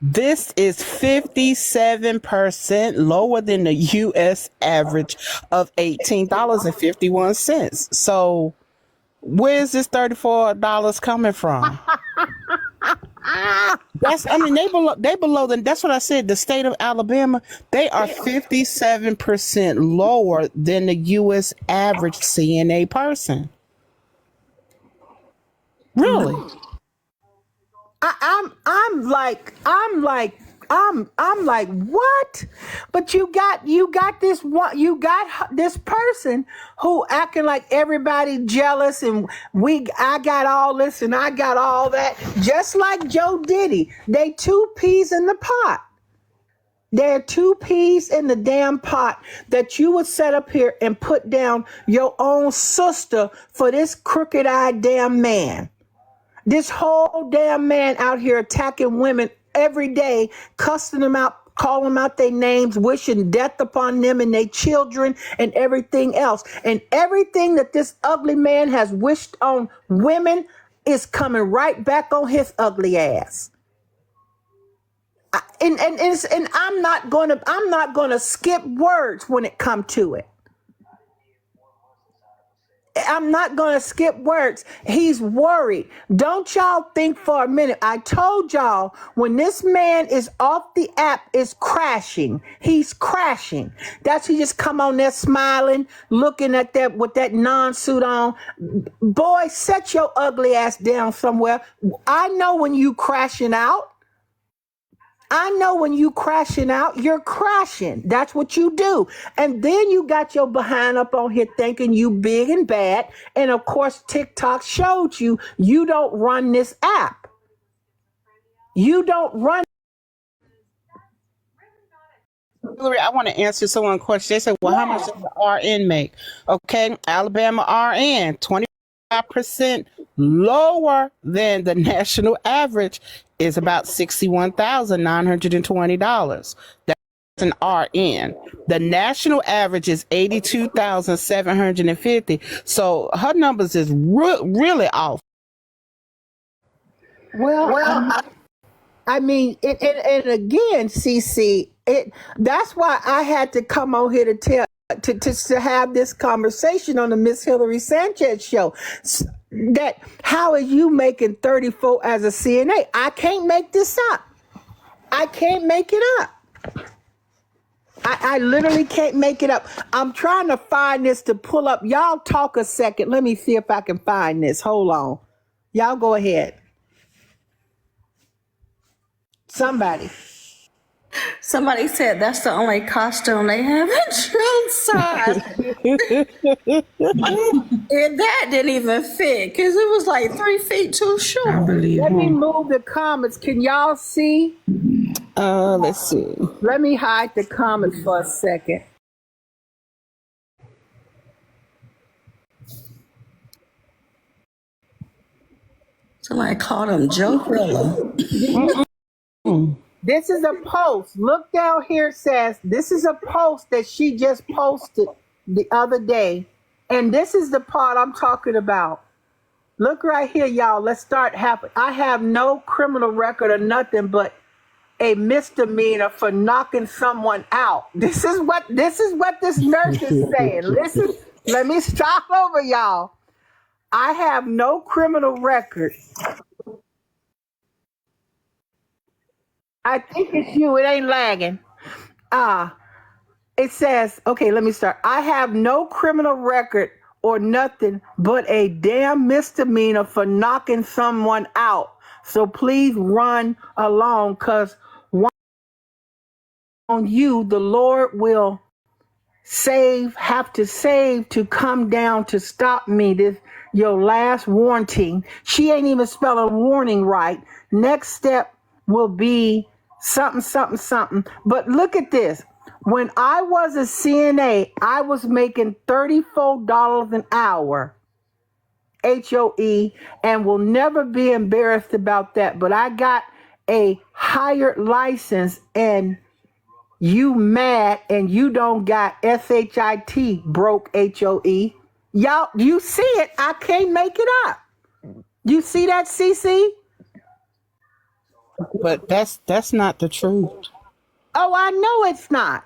This is 57% lower than the U.S. average of $18.51. So where is this $34 coming from? They below that's what I said. The state of Alabama, they are 57% lower than the U.S. average CNA person. Really? I'm like I'm like, what? But you got this person who acting like everybody jealous, and I got all this and I got all that, just like Joe Diddy. They two peas in the pot. There are two peas in the damn pot that you would set up here and put down your own sister for this crooked-eyed damn man. This whole damn man out here attacking women every day, cussing them out, calling them out their names, wishing death upon them and their children and everything else. And everything that this ugly man has wished on women is coming right back on his ugly ass. And I'm not gonna skip words when it come to it. I'm not gonna skip words. He's worried. Don't y'all think for a minute. I told y'all when this man is off the app, is crashing. He's crashing. That's he just come on there smiling, looking at that with that non-suit on. Boy, set your ugly ass down somewhere. I know when you crashing out. I know when you crashing out, you're crashing. That's what you do. And then you got your behind up on here thinking you big and bad. And of course, TikTok showed you don't run this app. You don't run. Hillary, I want to answer someone's question. They said, well, how much does the RN make? Okay, Alabama RN, 25% lower than the national average, is about $61,920. That's an RN. The national average is $82,750. So her numbers is really off. Well, I mean, and again, CC, that's why I had to come on here to have this conversation on the Miss Hillary Sanchez show. That how are you making 34 as a CNA? I can't make this up. I can't make it up. I literally can't make it up. I'm trying to find this to pull up. Y'all talk a second. Let me see if I can find this. Hold on. Y'all go ahead. Somebody said that's the only costume they have in drill size. And that didn't even fit because it was like 3 feet too I short. believe Let me him. move the comments. Can y'all see? Let's see. Let me hide the comments for a second. Somebody called him Joe Gorilla. This is a post. Look down here. It says this is a post that she just posted the other day. And this is the part I'm talking about. Look right here, y'all. Let's start happening. I have no criminal record or nothing but a misdemeanor for knocking someone out. This is what this nurse is saying. Listen, let me stop over, y'all. I have no criminal record. I think it's you. It ain't lagging. It says, okay, let me start. I have no criminal record or nothing but a damn misdemeanor for knocking someone out. So please run along, because on you, the Lord will have to save to come down to stop me. This your last warning. She ain't even spelling warning right. Next step will be something, something, something. But look at this. When I was a CNA, I was making $34 an hour, HOE, and will never be embarrassed about that. But I got a higher license, and you mad and you don't got SHIT, broke HOE. Y'all, you see it. I can't make it up. You see that, CC? But that's not the truth. Oh, I know it's not.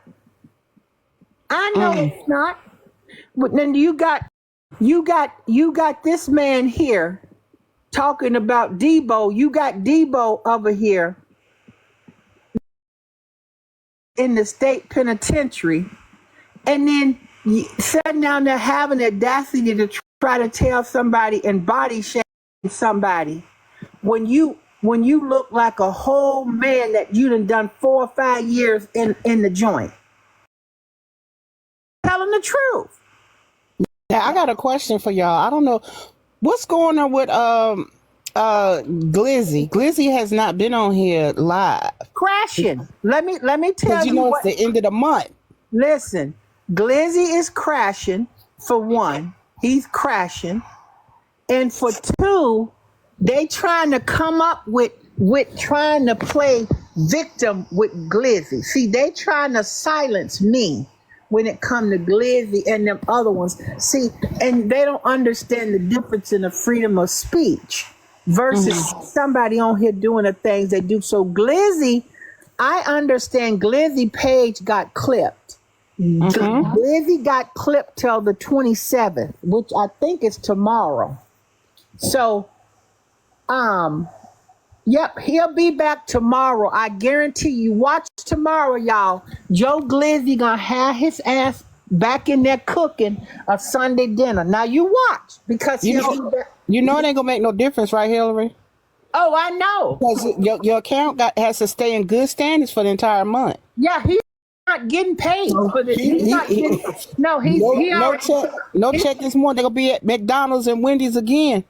I know it's not. But then you got this man here talking about Debo. You got Debo over here in the state penitentiary, and then sitting down there having the audacity to try to tell somebody and body shame somebody when you when you look like a whole man that you done 4 or 5 years in the joint? Telling the truth. Now I got a question for y'all. I don't know what's going on with Glizzy. Glizzy has not been on here live Crashing. Let me because tell you you know it's what. the end of the month. Listen, Glizzy is crashing for one. He's crashing. And for two, they trying to come up with trying to play victim with Glizzy. See, they trying to silence me when it come to Glizzy and them other ones. See, and they don't understand the difference in the freedom of speech versus Mm-hmm. somebody on here doing the things they do. So Glizzy, I understand Glizzy page got clipped. Mm-hmm. Glizzy got clipped till the 27th, which I think is tomorrow. So, yep, he'll be back tomorrow. I guarantee you. Watch tomorrow, y'all. Joe Glizzy gonna have his ass back in there cooking a Sunday dinner. Now you watch because You he'll know, be back. you know it ain't gonna make no difference, right, Hillary? Oh, I know. Because your account has to stay in good standings for the entire month. Yeah, he's not getting paid So for the. He's not he getting. No, no he no already. check no He, check this morning. They're gonna be at McDonald's and Wendy's again.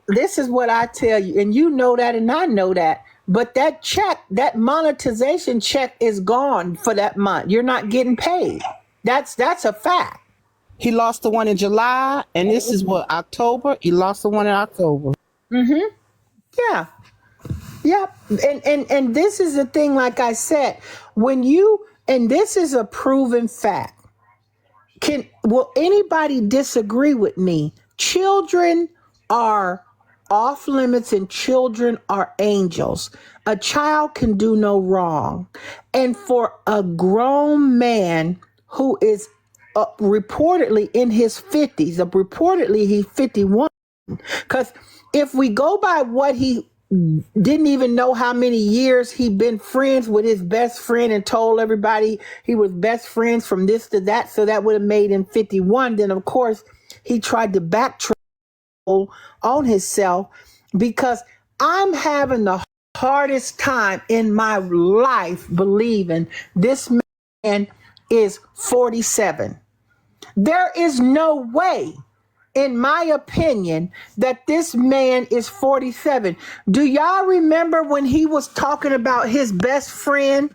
this is what I tell you, and you know that, and I know that. But that check, that monetization check, is gone for that month. You're not getting paid. That's a fact. He lost the one in July, and this is what, October. He lost the one in October. Yeah. Yep. And this is the thing, like I said, when you and this is a proven fact. Will anybody disagree with me? Children are off limits and children are angels. A child can do no wrong. And for a grown man who is reportedly in his 50s, reportedly he's 51, because if we go by what he didn't even know how many years he'd been friends with his best friend and told everybody he was best friends from this to that, so that would have made him 51. Then, of course, he tried to backtrack on himself because I'm having the hardest time in my life believing this man is 47. There is no way, in my opinion, that this man is 47. Do y'all remember when he was talking about his best friend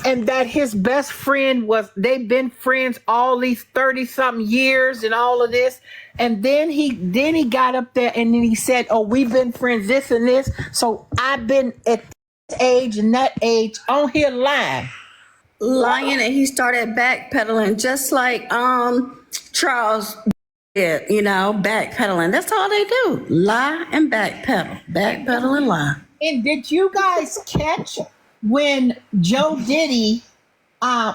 and that his best friend they've been friends all these 30 something years and all of this? And then he got up there and then he said, "Oh, we've been friends this and this. So I've been at this age and that age on here lying." Lying, and he started backpedaling just like Charles did, backpedaling. That's all they do. Lie and backpedal. Backpedal and lie. And did you guys catch when Joe Diddy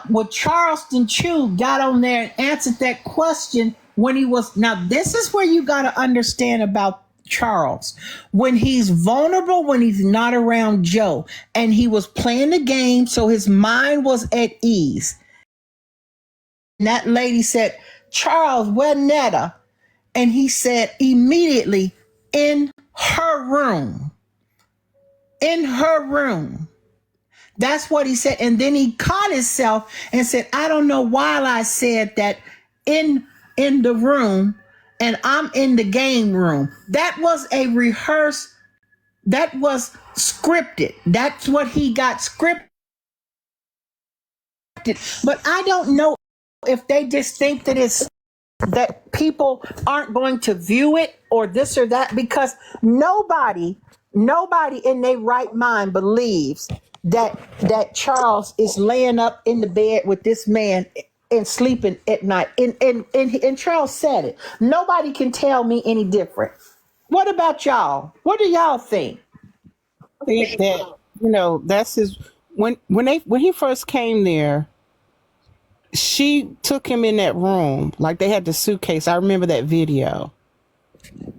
with Charleston Chew got on there and answered that question when he was, now this is where you got to understand about Charles. When he's vulnerable, when he's not around Joe, and he was playing the game, so his mind was at ease. And that lady said, "Charles, where Netta?" And he said immediately, "In her room. In her room." That's what he said. And then he caught himself and said, "I don't know why I said that in the room and I'm in the game room." That was a rehearse. That was scripted. That's what he got scripted. But I don't know if they just think that it's that people aren't going to view it or this or that, because nobody in their right mind believes that Charles is laying up in the bed with this man and sleeping at night. And Charles said it. Nobody can tell me any different. What about y'all? What do y'all think? I think that that's his. When he first came there, she took him in that room, like they had the suitcase. I remember that video,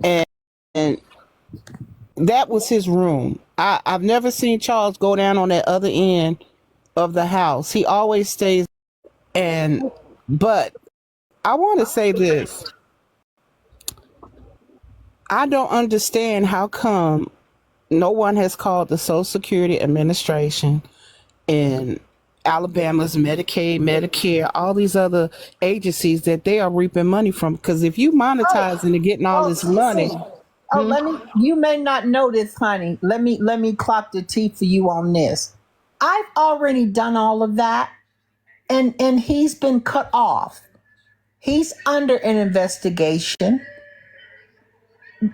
and that was his room. I've never seen Charles go down on that other end of the house. He always stays. But I want to say this. I don't understand how come no one has called the Social Security Administration and Alabama's Medicaid, Medicare, all these other agencies that they are reaping money from. Because if you monetizing and getting all Oh, this money, Cece. Oh, you may not know this, honey. Let me clock the T for you on this. I've already done all of that, and he's been cut off. He's under an investigation.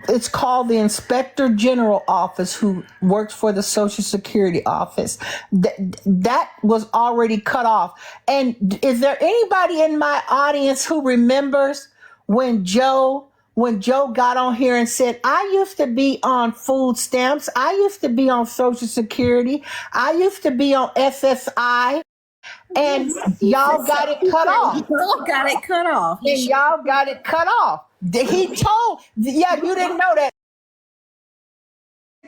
It's called the Inspector General Office, who works for the Social Security Office. That was already cut off. And is there anybody in my audience who remembers when Joe got on here and said, I used to be on food stamps, I used to be on Social Security, I used to be on SSI, and y'all got it cut off. Y'all got it cut off. And y'all got it cut off. He told, yeah, you didn't know that.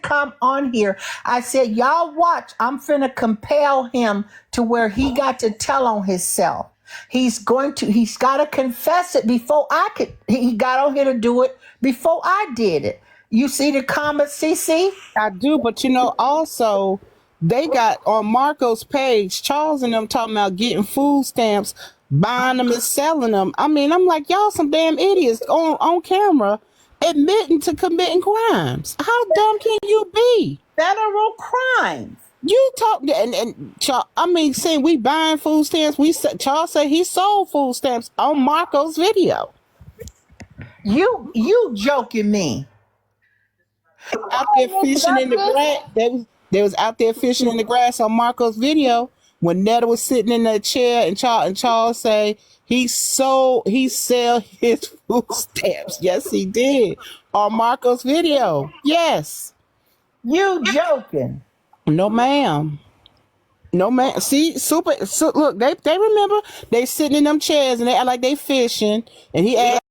Come on here. I said, y'all watch. I'm finna compel him to where he got to tell on himself. He's got to confess it before I could. He got on here to do it before I did it. You see the comment, CC? I do, but also they got on Marco's page, Charles and them talking about getting food stamps, buying them and selling them. I mean, I'm like, y'all some damn idiots on camera admitting to committing crimes. How dumb can you be? Federal crimes. You talk and Charles, I mean, saying we buying food stamps. Charles said he sold food stamps on Marco's video. You joking me? Out there fishing in the grass. They was out there fishing in the grass on Marco's video when Netta was sitting in that chair, and Charles say he sell his food stamps. Yes, he did on Marco's video. Yes. You joking? No, ma'am. No, man. See, look, they remember they sitting in them chairs and they act like they fishing, and he asked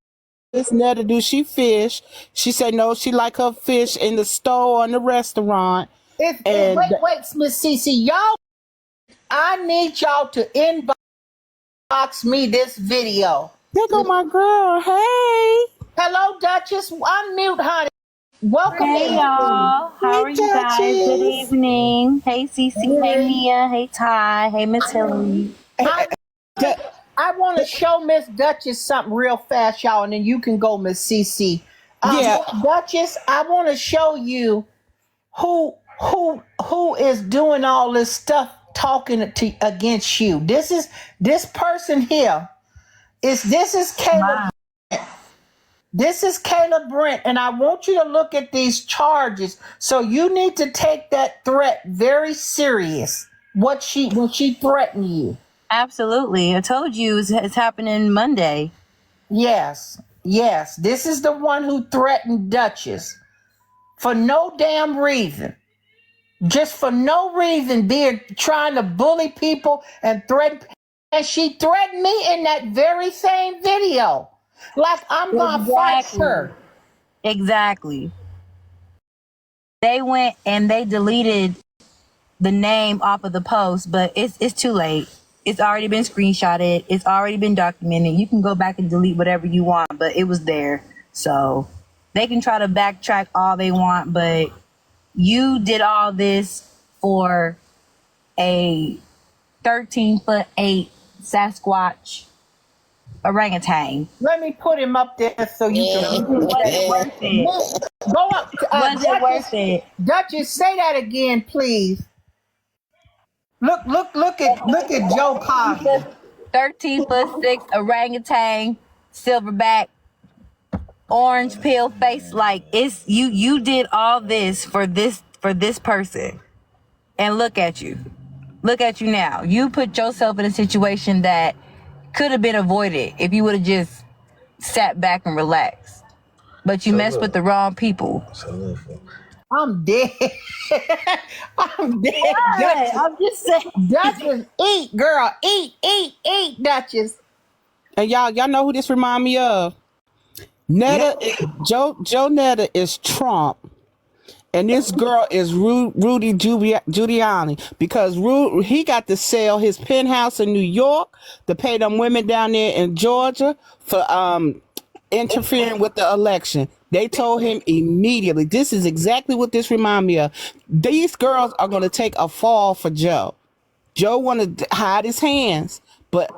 this Netta, do she fish? She said no, she like her fish in the store or in the restaurant. Wait, Miss CC, y'all. I need y'all to inbox me this video. There go my girl. Hey. Hello, Duchess. Unmute, honey. Welcome. Hey in. y'all, how are you guys? Good evening. Hey Cece, hey Mia, hey Ty, hey Miss Hillary. I want to show Miss Duchess something real fast, y'all, and then you can go, Miss CC. Yeah. Duchess, I want to show you who is doing all this stuff talking against you. This person here this is Caleb. Wow. This is Caleb Brent, and I want you to look at these charges. So you need to take that threat very serious. When she threatened you. Absolutely. I told you it's happening Monday. Yes. This is the one who threatened Duchess for no damn reason. Just for no reason, trying to bully people and threaten. And she threatened me in that very same video. Like I'm gonna fight her. Exactly. They went and they deleted the name off of the post, but it's too late. It's already been screenshotted. It's already been documented. You can go back and delete whatever you want, but it was there. So they can try to backtrack all they want, but you did all this for a 13'8" Sasquatch orangutan. Let me put him up there so you can. Was it worth it? Go up. Was it worth it? Duchess, say that again, please. Look at Joe Cosby. 13'6" orangutan, silverback, orange peel face. Like it's you did all this for this person, and look at you now. You put yourself in a situation that could have been avoided if you would have just sat back and relaxed, but you messed with the wrong people. I'm dead. I'm dead. Duchess. I'm just saying. Duchess, eat, girl, eat, Duchess. And y'all know who this remind me of? Netta, Joe Netta is Trump, and this girl is Rudy Giuliani, because he got to sell his penthouse in New York to pay them women down there in Georgia for interfering with the election. They told him immediately. This is exactly what this remind me of. These girls are going to take a fall for Joe. Joe wanted to hide his hands, but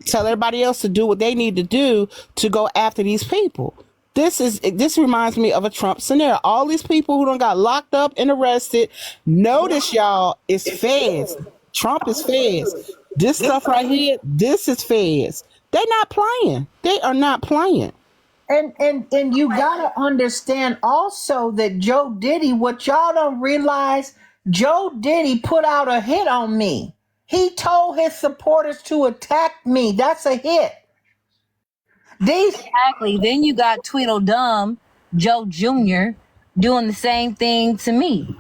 tell everybody else to do what they need to do to go after these people. This reminds me of a Trump scenario. All these people who done got locked up and arrested. Notice y'all, it's feds. Trump is feds. This stuff right here, this is feds. They're not playing. They are not playing. And you gotta understand also that Joe Diddy, what y'all don't realize, Joe Diddy put out a hit on me. He told his supporters to attack me. That's a hit. These Exactly. Then you got Tweedledum Joe Jr. doing the same thing to me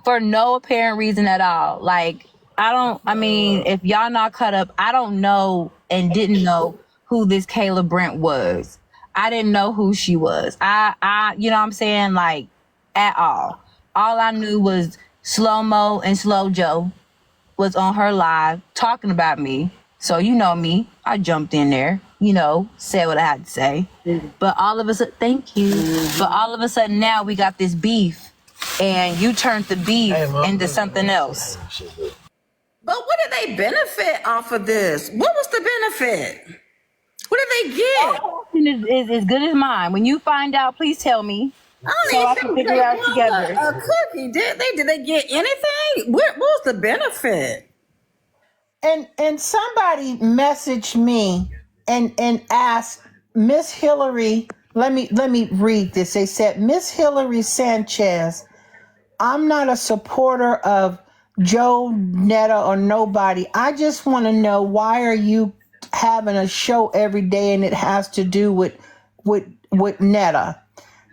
for no apparent reason at all. Like, I mean, if y'all not caught up, I don't know and didn't know who this Kayla Brent was. I didn't know who she was. You know what I'm saying? Like, at all. All I knew was Slow Mo and Slow Joe was on her live talking about me. So you know me, I jumped in there, said what I had to say. But all of a sudden, thank you. But all of a sudden now we got this beef, and you turned the beef into something else. But what did they benefit off of this? What was the benefit? What did they get? Is as good as mine. When you find out, please tell me. So I can figure out together. A cookie. Did they get anything? What was the benefit? and somebody messaged me and asked Miss Hillary. Let me read this. They said, Miss Hillary Sanchez, I'm not a supporter of Joe, Netta, or nobody. I just want to know, why are you having a show every day and it has to do with Netta?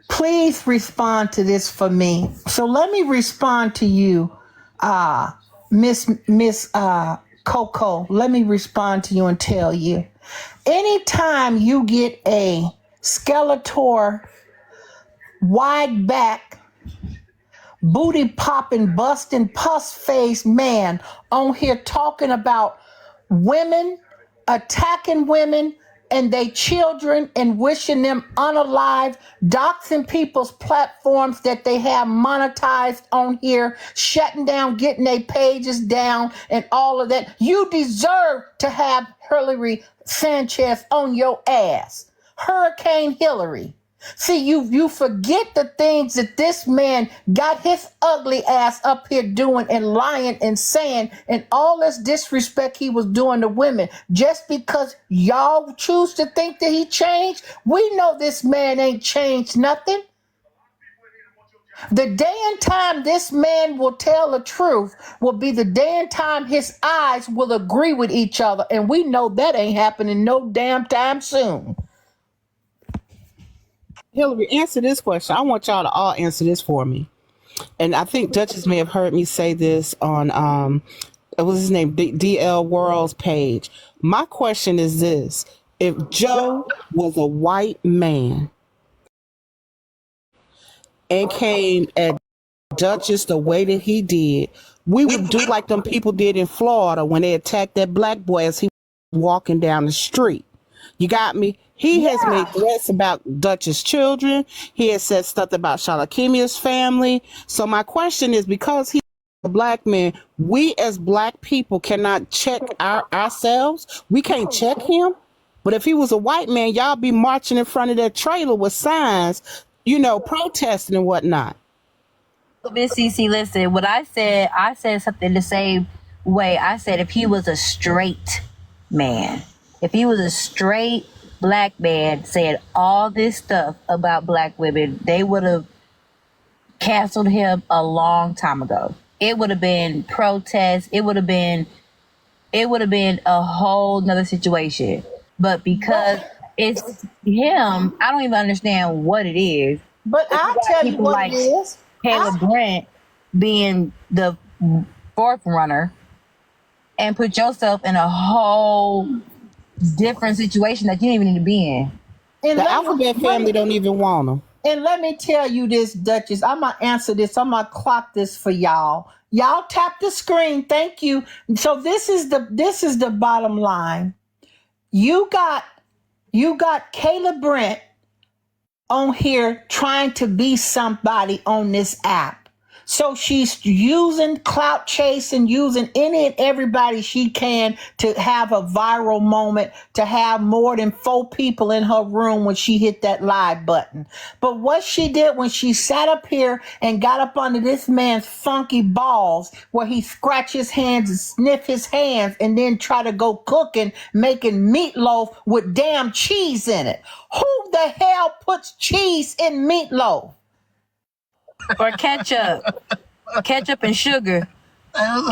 Please respond to this for me. So let me respond to you, Miss Coco. Let me respond to you and tell you. Anytime you get a Skeletor, wide back, booty popping, busting, pus face man on here talking about women, attacking women and they children and wishing them unalive, doxing people's platforms that they have monetized on here, shutting down, getting their pages down and all of that. You deserve to have Hillary Sanchez on your ass. Hurricane Hillary. See, you forget the things that this man got his ugly ass up here doing and lying and saying and all this disrespect he was doing to women. Just because y'all choose to think that he changed, we know this man ain't changed nothing. The day and time this man will tell the truth will be the day and time his eyes will agree with each other. And we know that ain't happening no damn time soon. Hillary, answer this question. I want y'all to all answer this for me. And I think Duchess may have heard me say this on what was his name, DL World's page. My question is this: if Joe was a white man and came at Duchess the way that he did, we would do like them people did in Florida when they attacked that black boy as he was walking down the street. You got me? He has made threats about Duchess' children. He has said stuff about Shalakimia's family. So my question is, because he's a black man, we as black people cannot check ourselves. We can't check him. But if he was a white man, y'all be marching in front of that trailer with signs, protesting and whatnot. Miss CC, listen, what I said something the same way. I said if he was a straight man, if he was a straight black man saying all this stuff about black women, they would have canceled him a long time ago. It would have been protests. It would have been a whole nother situation. But because it's him, I don't even understand what it is. But I'll tell you what it is. Kayla Brent being the fourth runner and put yourself in a whole different situation that you don't even need to be in. And the Alphabet family don't even want them. And let me tell you this, Duchess. I'm going to answer this. I'm going to clock this for y'all. Y'all tap the screen. Thank you. So this is the bottom line. You got Kayla Brent on here trying to be somebody on this app. So she's using clout chase and using any and everybody she can to have a viral moment, to have more than 4 people in her room when she hit that live button. But what she did when she sat up here and got up under this man's funky balls, where he scratch his hands and sniff his hands and then try to go cooking, making meatloaf with damn cheese in it. Who the hell puts cheese in meatloaf? Or ketchup and sugar.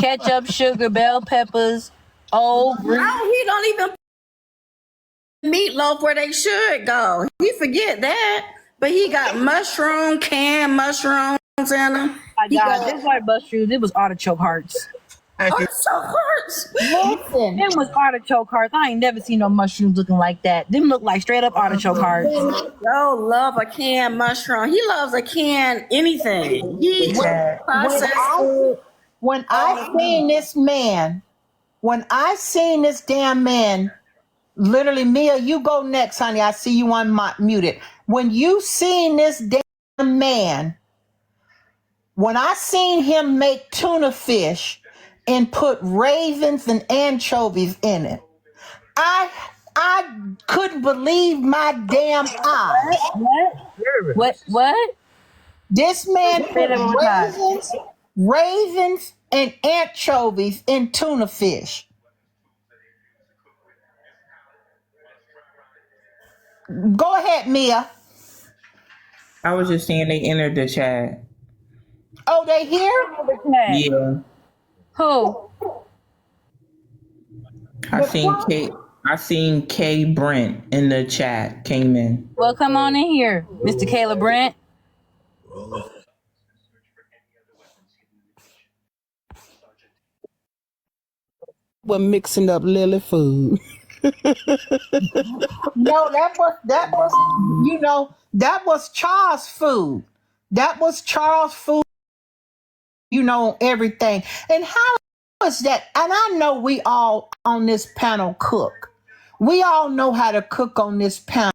Ketchup, sugar, bell peppers, old green. No, he don't even put meatloaf where they should go. He forget that. But he got canned mushrooms in them. My God, this like mushrooms. It was artichoke hearts. Artichoke hearts. Listen, Them was artichoke hearts. I ain't never seen no mushrooms looking like that. Them look like straight up artichoke hearts. Joe love a canned mushroom. He loves a canned anything. He processed food. when I seen this damn man, literally, Mia, you go next, honey. I see you unmuted. When you seen this damn man, when I seen him make tuna fish and put raisins and anchovies in it, I couldn't believe my damn eyes. What? This man put raisins and anchovies in tuna fish. Go ahead, Mia. I was just saying they entered the chat. Oh, they here? Yeah. Who? I seen K Brent in the chat came in. Well, come on in here, Mr. Kayla Brent. We're mixing up Lily food. No, that was Charles' food. That was Charles' food, everything. And how is that? And I know we all on this panel cook. We all know how to cook on this panel.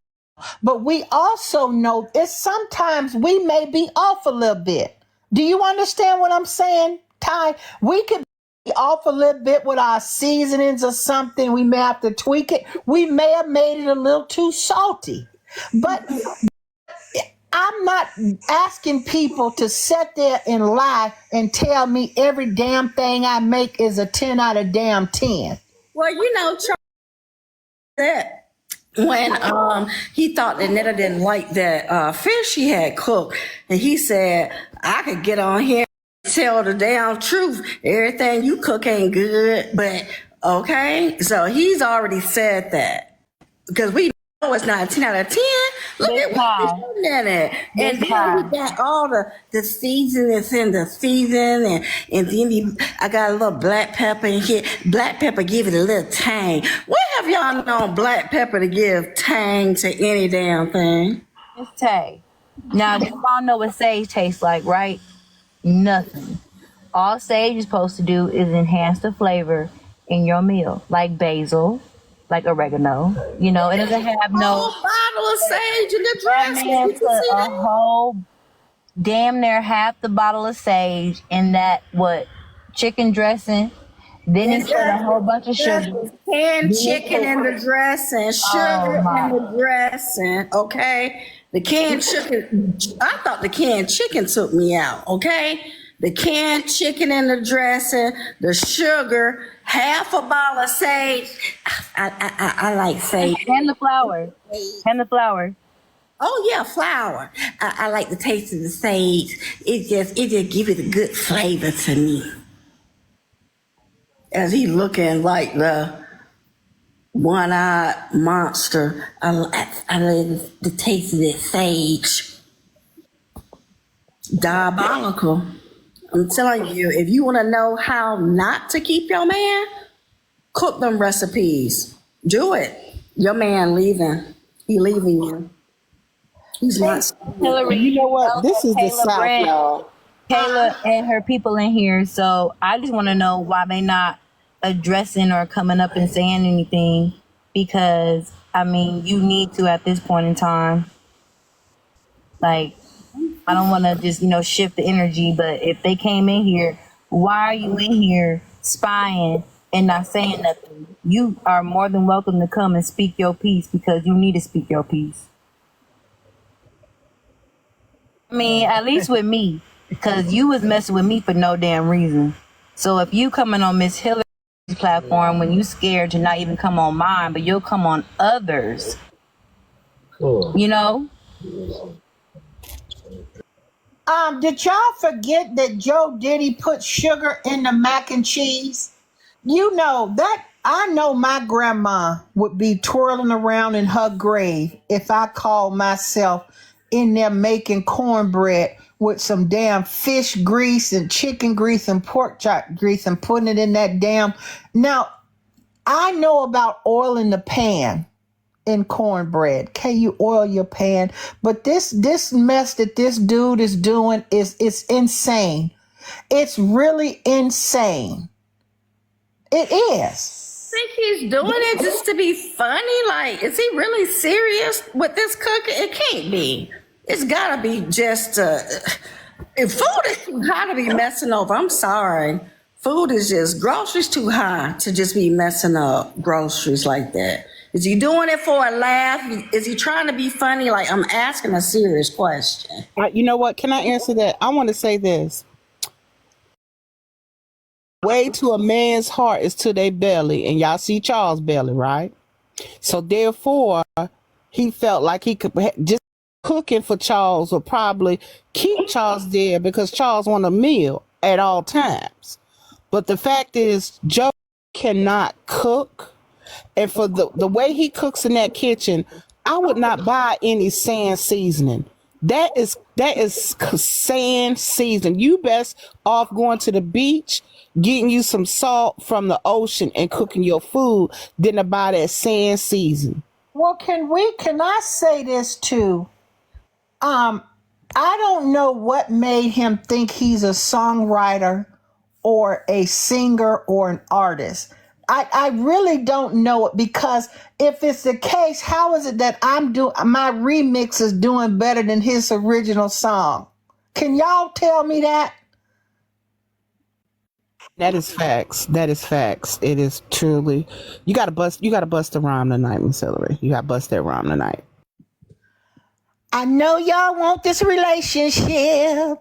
But we also know it's sometimes we may be off a little bit. Do you understand what I'm saying, Ty? We could be off a little bit with our seasonings or something. We may have to tweak it. We may have made it a little too salty. But I'm not asking people to sit there and lie and tell me every damn thing I make is a 10 out of damn 10. Well, Charles said when he thought that Netta didn't like that fish he had cooked, and he said, I could get on here and tell the damn truth. Everything you cook ain't good, but okay. So he's already said that because we know it's not a 10 out of 10. Look at what he's putting in it. And then he got all the seasonings in the season, and then I got a little black pepper in here. Black pepper give it a little tang. What have y'all known black pepper to give tang to any damn thing? It's Tay. Now, you all know what sage tastes like, right? Nothing. All sage is supposed to do is enhance the flavor in your meal, like basil, like oregano. It doesn't have no whole bottle of sage in the That dressing. man You can see put a that? whole damn near half the bottle of sage in that chicken dressing. Then he put a whole bunch of sugar. Canned chicken in the dressing, sugar my. in the dressing, okay? The canned chicken, I thought the canned chicken took me out, okay? The canned chicken in the dressing, the sugar, half a bottle of sage. I like sage. And the flour. Oh yeah, flour. I like the taste of the sage. It just gives it a good flavor to me. As he looking like the one-eyed monster, I like the taste of this sage. Diabolical. I'm telling you, if you want to know how not to keep your man, cook them recipes. Do it. Your man leaving. He leaving you. He's not. Hillary, You know what? This is the Kayla South, Brent, y'all. Kayla and her people in here. So I just want to know why they not addressing or coming up and saying anything, because you need to at this point in time. Like, I don't want to just, shift the energy, but if they came in here, why are you in here spying and not saying nothing? You are more than welcome to come and speak your piece because you need to speak your piece. I mean, at least with me, because you was messing with me for no damn reason. So if you coming on Miss Hillary's platform when you scared to not even come on mine, but you'll come on others, you know? Did y'all forget that Joe Diddy put sugar in the mac and cheese? You know that I know my grandma would be twirling around in her grave if I called myself in there making cornbread with some damn fish grease and chicken grease and pork chop grease and putting it in that damn. Now, I know about oil in the pan in cornbread. Can you oil your pan? But this mess that this dude is doing is insane. It's really insane. It is. Think he's doing it just to be funny? Like, is he really serious with this cooking? It can't be. It's gotta be just if food is too high to be messing over, I'm sorry. Food is just groceries too high to just be messing up groceries like that. Is he doing it for a laugh? Is he trying to be funny? Like, I'm asking a serious question. You know what? Can I answer that? I want to say this. Way to a man's heart is to their belly, and y'all see Charles' belly, right? So therefore, he felt like he could just cooking for Charles would probably keep Charles there because Charles wanted a meal at all times. But the fact is, Joe cannot cook, and for the way he cooks in that kitchen, I would not buy any sand seasoning. That is sand seasoning. You best off going to the beach, getting you some salt from the ocean and cooking your food than to buy that sand season. Well, can I say this too? I don't know what made him think he's a songwriter or a singer or an artist. I really don't know it, because if it's the case, how is it that my remix is doing better than his original song? Can y'all tell me that? That is facts. That is facts. It is truly. You gotta bust the rhyme tonight, Miss Hillary. You gotta bust that rhyme tonight. I know y'all want this relationship.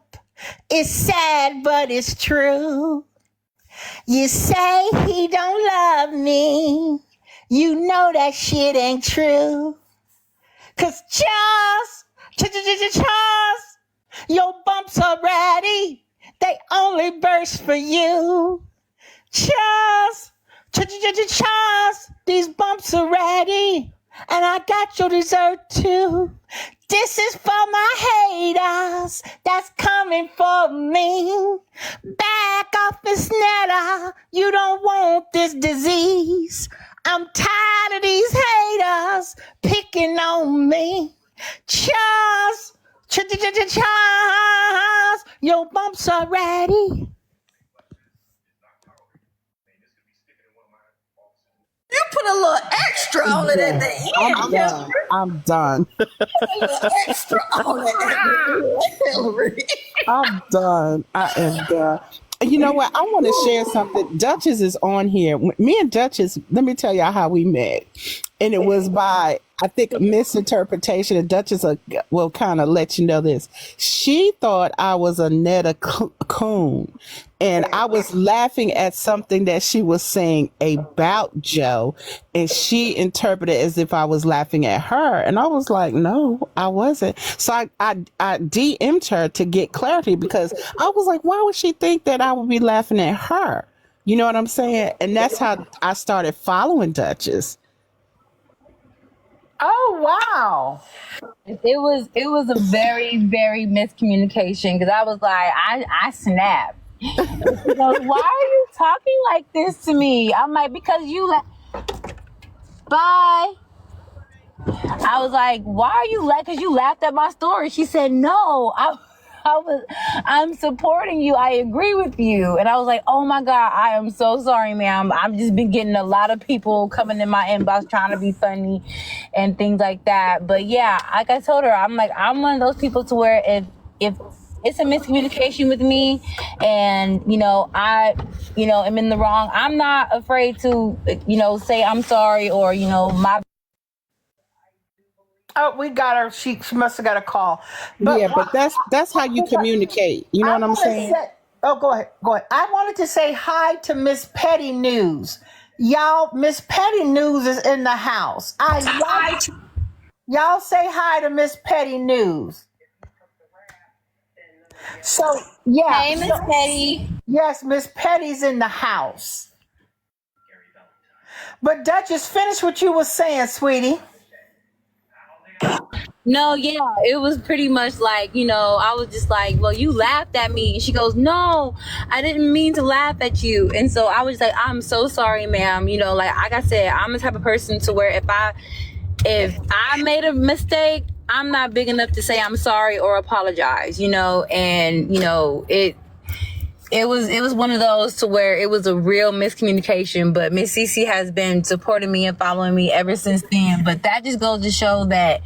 It's sad, but it's true. You say he don't love me. You know that shit ain't true. Cause Charles, your bumps are ready. They only burst for you. Charles, these bumps are ready. And I got your dessert too. This is for my haters that's coming for me. Back off, Miss Netta. You don't want this disease. I'm tired of these haters picking on me. Charles, your bumps are ready. You put a little extra on it at the I'm end. done. I'm done. A little extra on it at the end, Hillary. I'm done. I am done. You know what? I want to share something. Duchess is on here. Me and Duchess, let me tell y'all how we met. And it was by, I think, a misinterpretation. And Duchess will kind of let you know this. She thought I was a Netta coon. And I was laughing at something that she was saying about Joe. And she interpreted it as if I was laughing at her. And I was like, no, I wasn't. So I DM'd her to get clarity, because I was like, why would she think that I would be laughing at her? You know what I'm saying? And that's how I started following Duchess. Oh, wow. It was a very, very miscommunication, because I was like, I snapped. She goes, why are you talking like this to me? I'm like, because bye. I was like, why are you because you laughed at my story? She said, no. I'm supporting you. I agree with you. And I was like, oh my God, I am so sorry, ma'am. I've just been getting a lot of people coming in my inbox trying to be funny and things like that. But yeah, like I told her, I'm like, I'm one of those people to where if it's a miscommunication with me and, I, am in the wrong, I'm not afraid to, say I'm sorry or, my. Oh, we got her. She must have got a call. But Yeah, but that's how you communicate. You know I what I'm want to saying? say, oh, go ahead. Go ahead. I wanted to say hi to Miss Petty News. Y'all, Miss Petty News is in the house. Y'all say hi to Miss Petty News. So, yeah. Hey, Miss Petty. Yes, Miss Petty's in the house. But Duchess, finish what you were saying, sweetie. No, yeah, it was pretty much like, I was just like, well, you laughed at me. And she goes, no, I didn't mean to laugh at you. And so I was like, I'm so sorry, ma'am. Like I said, I'm the type of person to where if I made a mistake, I'm not big enough to say I'm sorry or apologize, and, it was one of those to where it was a real miscommunication, but Miss Cece has been supporting me and following me ever since then. But that just goes to show that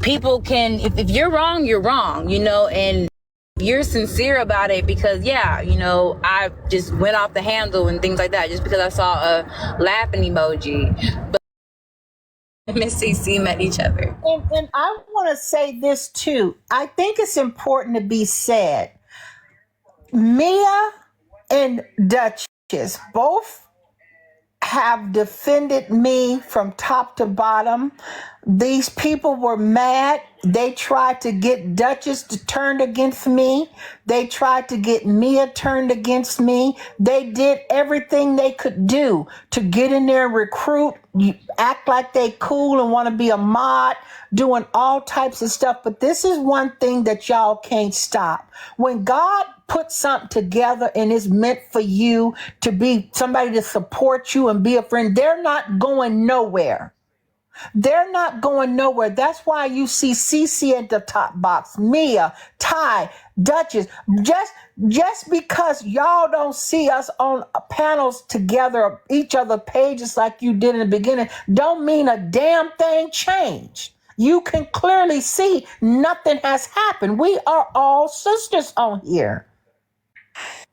people can, if you're wrong, and you're sincere about it, because I just went off the handle and things like that just because I saw a laughing emoji. But Miss CC met each other. And I want to say this too. I think it's important to be said. Mia and Duchess both have defended me from top to bottom. These people were mad. They tried to get Duchess turned against me. They tried to get Mia turned against me. They did everything they could do to get in there and recruit, act like they cool and want to be a mod, doing all types of stuff. But this is one thing that y'all can't stop. When God put something together and it's meant for you to be somebody to support you and be a friend, they're not going nowhere. They're not going nowhere. That's why you see Cece at the top box, Mia, Ty, Duchess. Just because y'all don't see us on panels together, each other pages like you did in the beginning, don't mean a damn thing changed. You can clearly see nothing has happened. We are all sisters on here.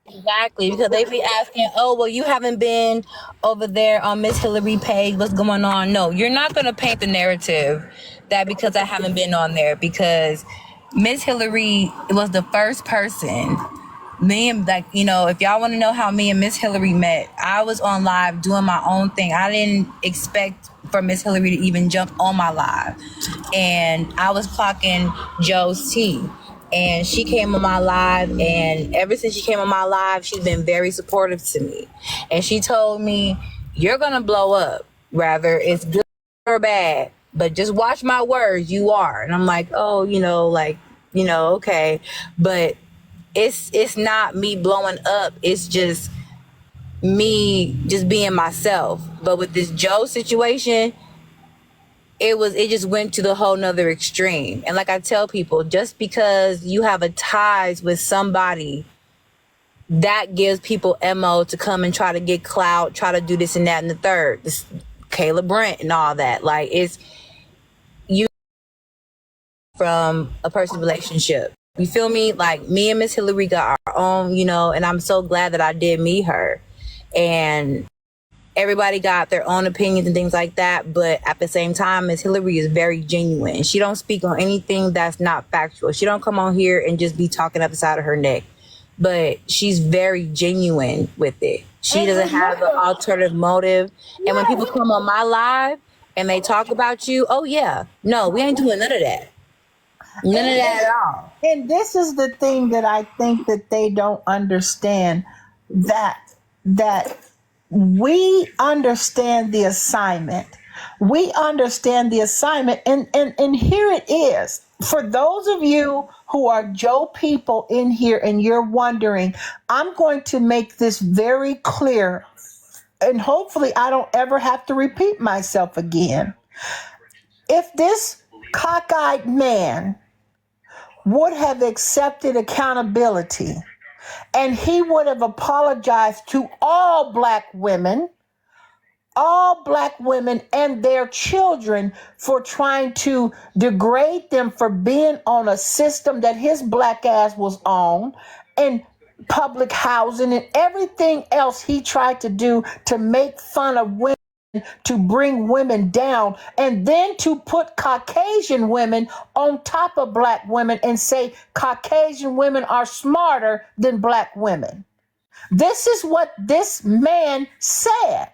Exactly, because they be asking, oh, well, you haven't been over there on Miss Hillary page. What's going on? No, you're not going to paint the narrative that because I haven't been on there, because Miss Hillary was the first person. Me and, like, if y'all want to know how me and Miss Hillary met, I was on live doing my own thing. I didn't expect for Miss Hillary to even jump on my live. And I was clocking Joe's tea. And she came on my live, and ever since she came on my live, she's been very supportive to me. And she told me, you're going to blow up, rather it's good or bad, but just watch my words, you are. And I'm like, oh, okay. But it's not me blowing up. It's just me just being myself. But with this Joe situation, it just went to the whole nother extreme. And like I tell people, just because you have a ties with somebody, that gives people MO to come and try to get clout, try to do this and that and the third. This Kayla Brent and all that. Like, it's you from a person's relationship. You feel me? Like, me and Miss Hillary got our own, and I'm so glad that I did meet her. And everybody got their own opinions and things like that, but at the same time, Miss Hillary is very genuine. She don't speak on anything that's not factual. She don't come on here and just be talking up the side of her neck, but she's very genuine with it. She doesn't have an alternative motive. And when people come on my live and they talk about you, oh yeah, no, we ain't doing none of that. None of that at all. And this is the thing that I think that they don't understand, that we understand the assignment. We understand the assignment. And here it is. For those of you who are Joe people in here and you're wondering, I'm going to make this very clear. And hopefully I don't ever have to repeat myself again. If this cockeyed man would have accepted accountability, and he would have apologized to all black women and their children for trying to degrade them for being on a system that his black ass was on, and public housing and everything else he tried to do to make fun of women, to bring women down, and then to put Caucasian women on top of black women and say Caucasian women are smarter than black women. This is what this man said.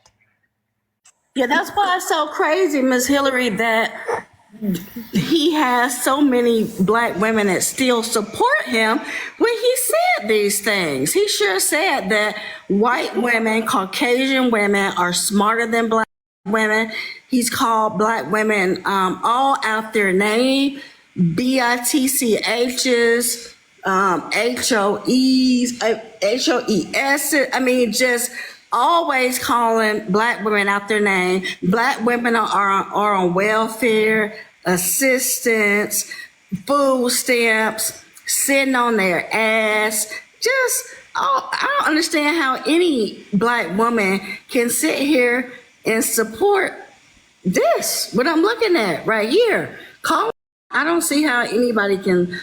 Yeah, that's why it's so crazy, Miss Hillary, that he has so many black women that still support him when he said these things. He sure said that white women, Caucasian women are smarter than black women. He's called black women all out their name, BITCHs, HOEs, HOES. I mean, just always calling black women out their name. Black women are on welfare, assistance, food stamps, sitting on their ass. Just, I don't understand how any black woman can sit here and support this, what I'm looking at right here. I don't see how anybody can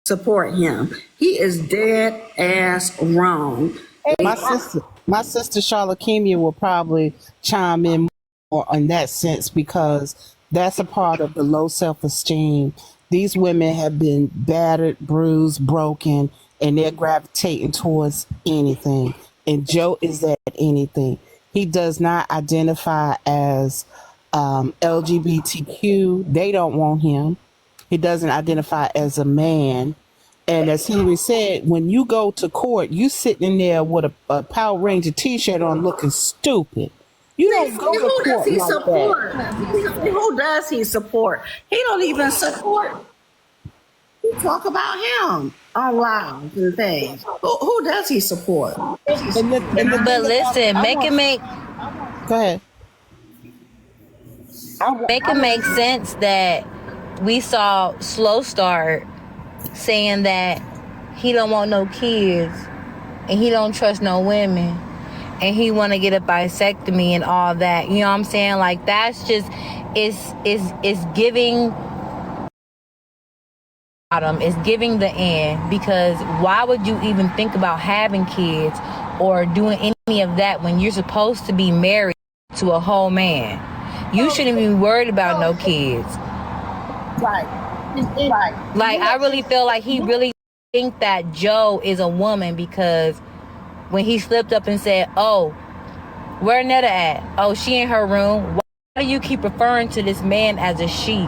support him. He is dead ass wrong. My sister Charlotte will probably chime in more on that sense, because that's a part of the low self-esteem. These women have been battered, bruised, broken, and they're gravitating towards anything. And Joe is that anything. He does not identify as LGBTQ. They don't want him. He doesn't identify as a man. And as Hillary said, when you go to court, you sitting in there with a Power Ranger t-shirt on looking stupid. You don't go to court like that. Who does he support? He don't even support. We talk about him on live and things. Who does he support? But listen, make it make. Go ahead. Make it make sense that we saw Slow Start saying that he don't want no kids and he don't trust no women and he want to get a vasectomy and all that. You know what I'm saying? Like, that's just it's giving bottom. It's giving the end, because why would you even think about having kids or doing any of that when you're supposed to be married to a whole man? You shouldn't be worried about no kids. Right. Like, I really feel like he really think that Joe is a woman, because when he slipped up and said, "Oh, where Netta at? Oh, she in her room." Why do you keep referring to this man as a she?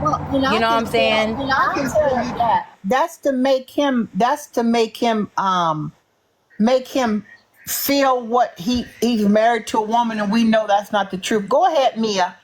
Well, you know what I'm saying? I can tell you that. That's to make him feel what he's married to a woman, and we know that's not the truth. Go ahead, Mia.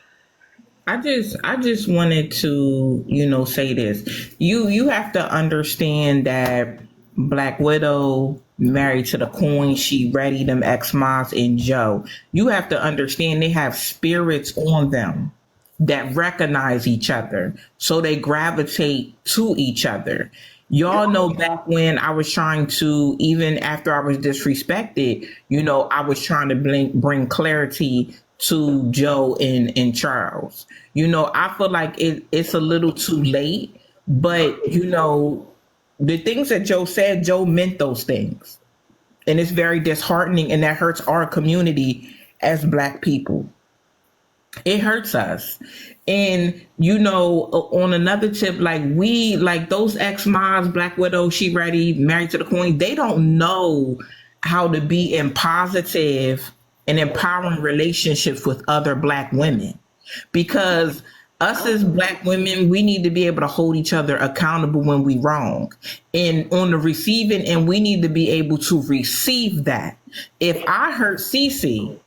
I just wanted to, say this. You have to understand that Black Widow, Married to the Queen, She Ready, them ex-moms, and Joe. You have to understand they have spirits on them that recognize each other. So they gravitate to each other. Y'all know back when I was trying to, even after I was disrespected, I was trying to bring clarity to Joe and Charles. I feel like it's a little too late, but the things that Joe said, Joe meant those things. And it's very disheartening, and that hurts our community as Black people. It hurts us. And on another tip, like those ex-moms, Black Widow, She Ready, Married to the Queen, they don't know how to be in positive and empowering relationships with other Black women. Because us as Black women, we need to be able to hold each other accountable when we wrong. And on the receiving end, we need to be able to receive that. If I hurt Cece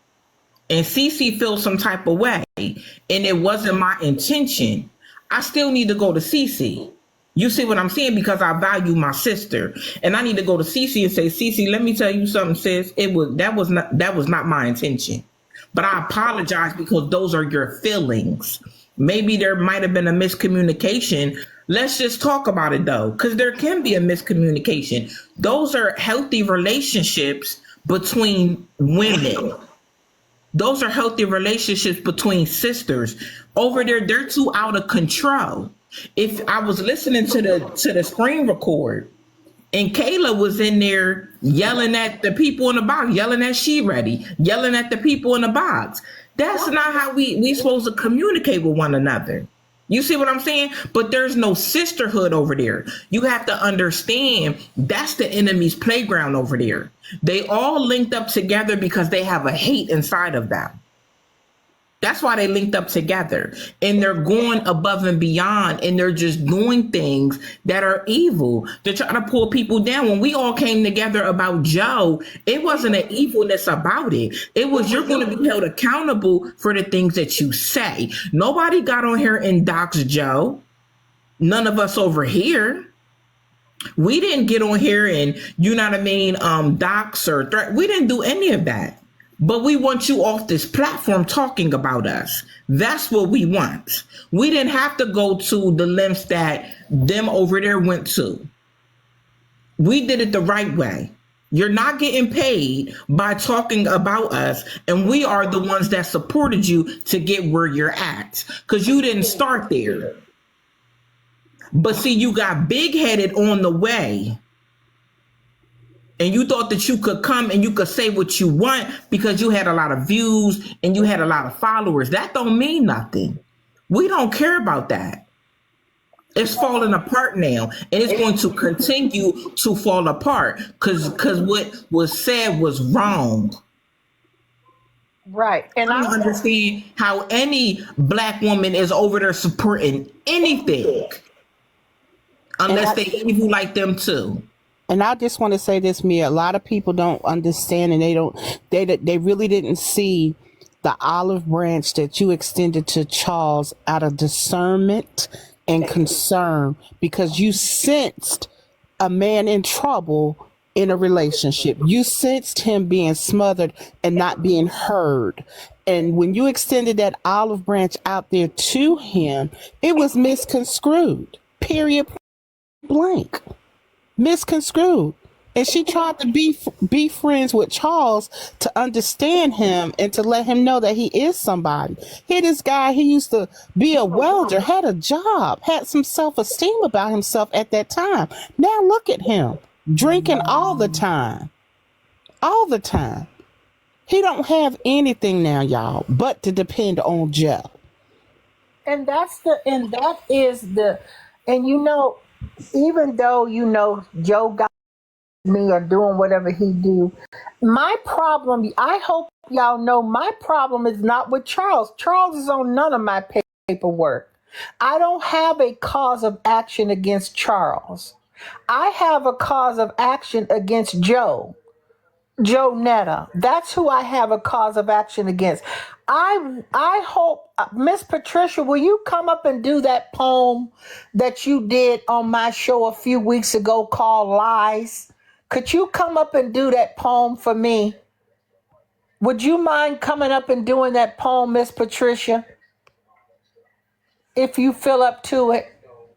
and Cece feels some type of way and it wasn't my intention, I still need to go to Cece. You see what I'm saying? Because I value my sister, and I need to go to Cece and say, Cece, let me tell you something, sis. That was not my intention, but I apologize because those are your feelings. Maybe there might have been a miscommunication, Let's just talk about it though, because there can be a miscommunication. Those are healthy relationships between women. Those are healthy relationships between sisters. Over there, they're too out of control. If I was listening to the screen record, and Kayla was in there yelling at the people in the box, yelling at She Ready, yelling at the people in the box. That's not how we supposed to communicate with one another. You see what I'm saying? But there's no sisterhood over there. You have to understand that's the enemy's playground over there. They all linked up together because they have a hate inside of them. That's why they linked up together, and they're going above and beyond, and they're just doing things that are evil. They're trying to pull people down. When we all came together about Joe, it wasn't an evilness about it. It was, you're going to be held accountable for the things that you say. Nobody got on here and doxed Joe. None of us over here. We didn't get on here and, you know what I mean, dox or threat. We didn't do any of that. But we want you off this platform talking about us. That's what we want. We didn't have to go to the lengths that them over there went to. We did it the right way. You're not getting paid by talking about us, and we are the ones that supported you to get where you're at, because you didn't start there. But see, you got big-headed on the way. And you thought that you could come and you could say what you want because you had a lot of views and you had a lot of followers. That don't mean nothing. We don't care about that. It's falling apart now, and it's going to continue to fall apart because what was said was wrong. Right. And I don't understand how any black woman is over there supporting anything unless they evil like them too. And I just want to say this, Mia. A lot of people don't understand, and they really didn't see the olive branch that you extended to Charles out of discernment and concern, because you sensed a man in trouble in a relationship. You sensed him being smothered and not being heard. And when you extended that olive branch out there to him, it was misconstrued. Period. Blank. Misconstrued. And she tried to be friends with Charles to understand him and to let him know that he is somebody. Here, this guy, he used to be a welder, had a job, had some self-esteem about himself at that time. Now look at him, drinking all the time. All the time. He don't have anything now, y'all, but to depend on Joe. and you know, even though, you know, Joe got me or doing whatever he do, my problem, I hope y'all know, my problem is not with Charles. Charles is on none of my paperwork. I don't have a cause of action against Charles. I have a cause of action against Joe Netta. That's who I have a cause of action against. I hope, Miss Patricia, will you come up and do that poem that you did on my show a few weeks ago called Lies? Could you come up and do that poem for me? Would you mind coming up and doing that poem, Miss Patricia? If you feel up to it,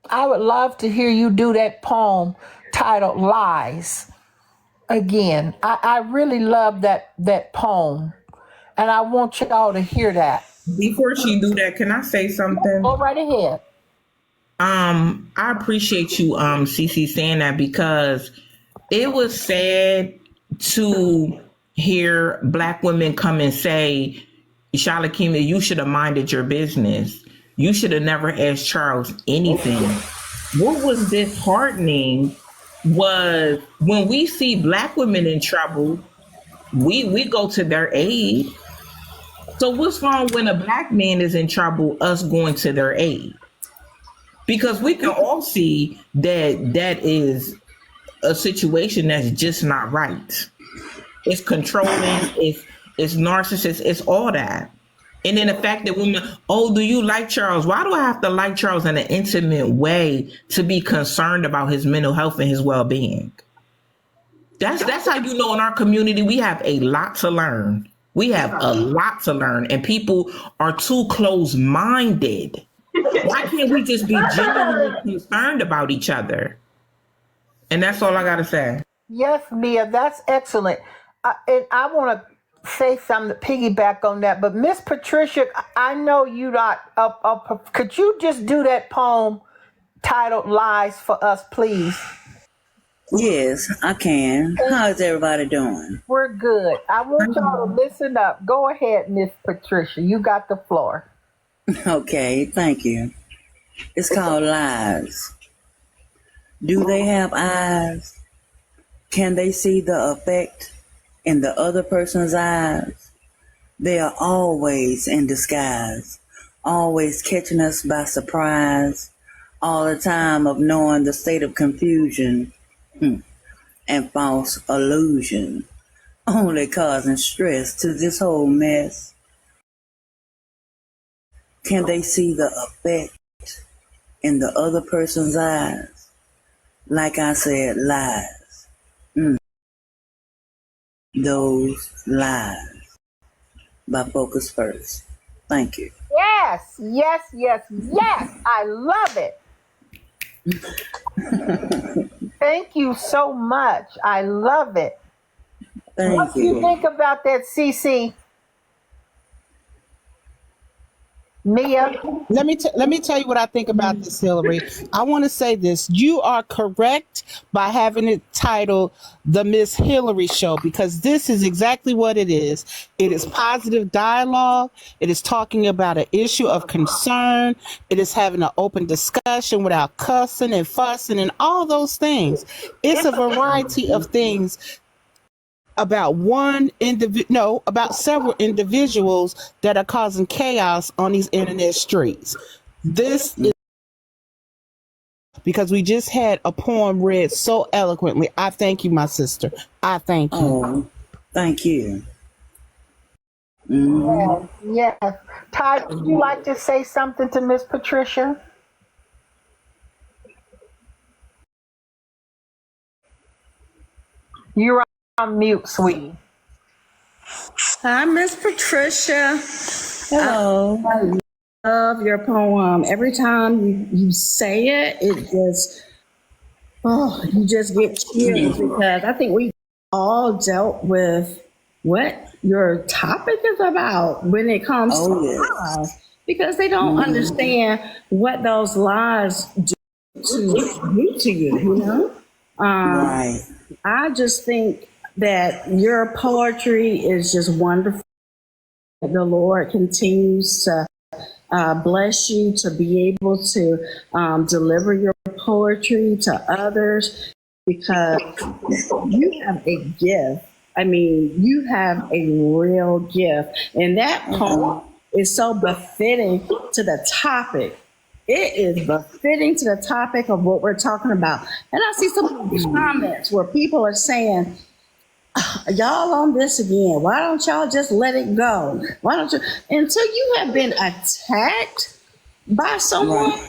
I would love to hear you do that poem titled Lies. Again, I really love that poem, and I want y'all to hear that. Before she do that, can I say something? Go right ahead. I appreciate you, CC, saying that, because it was sad to hear Black women come and say, Shalakima, you should have minded your business. You should have never asked Charles anything. What was disheartening was when we see Black women in trouble, we go to their aid. So what's wrong when a Black man is in trouble, us going to their aid? Because we can all see that is a situation that's just not right. It's controlling, it's narcissist, it's all that. And then the fact that women, oh, do you like Charles? Why do I have to like Charles in an intimate way to be concerned about his mental health and his well-being? That's how you know in our community we have a lot to learn. We have a lot to learn, and people are too close-minded. Why can't we just be genuinely concerned about each other? And that's all I gotta say. Yes, Mia, that's excellent. And I want to say something to piggyback on that. But Miss Patricia, I know you not up. Could you just do that poem titled "Lies" for us, please? Yes, I can. How's everybody doing? We're good. I want y'all to listen up. Go ahead, Miss Patricia. You got the floor. Okay, thank you. It's called Lies. Do they have eyes? Can they see the effect in the other person's eyes? They are always in disguise, always catching us by surprise, all the time of knowing the state of confusion and false illusion, only causing stress to this whole mess. Can they see the effect in the other person's eyes? Like I said, lies. Those lies by Focus First. Thank you. Yes, yes, yes, yes. I love it. Thank you so much. I love it. Thank What do you you. think about that, Cece? Mia? Let me tell you what I think about this, Hillary. I want to say this. You are correct by having it titled The Miss Hillary Show, because this is exactly what it is. It is positive dialogue. It is talking about an issue of concern. It is having an open discussion without cussing and fussing and all those things. It's a variety of things about about several individuals that are causing chaos on these internet streets. This is because we just had a poem read so eloquently. I thank you, my sister. I thank you. Oh, thank you. Yes, yes. Ty, would you like to say something to Miss Patricia? You're on mute, sweetie. Hi, Miss Patricia. Hello. I love your poem. Every time you say it, you just get chills because I think we all dealt with what your topic is about when it comes to lies because they don't understand what those lies do to you, you know? Right. I just think that your poetry is just wonderful. The Lord continues to bless you to be able to deliver your poetry to others because you have a gift. I mean, you have a real gift. And that poem is so befitting to the topic. It is befitting to the topic of what we're talking about. And I see some comments where people are saying, y'all on this again. Why don't y'all just let it go? Why don't you? Until you have been attacked by someone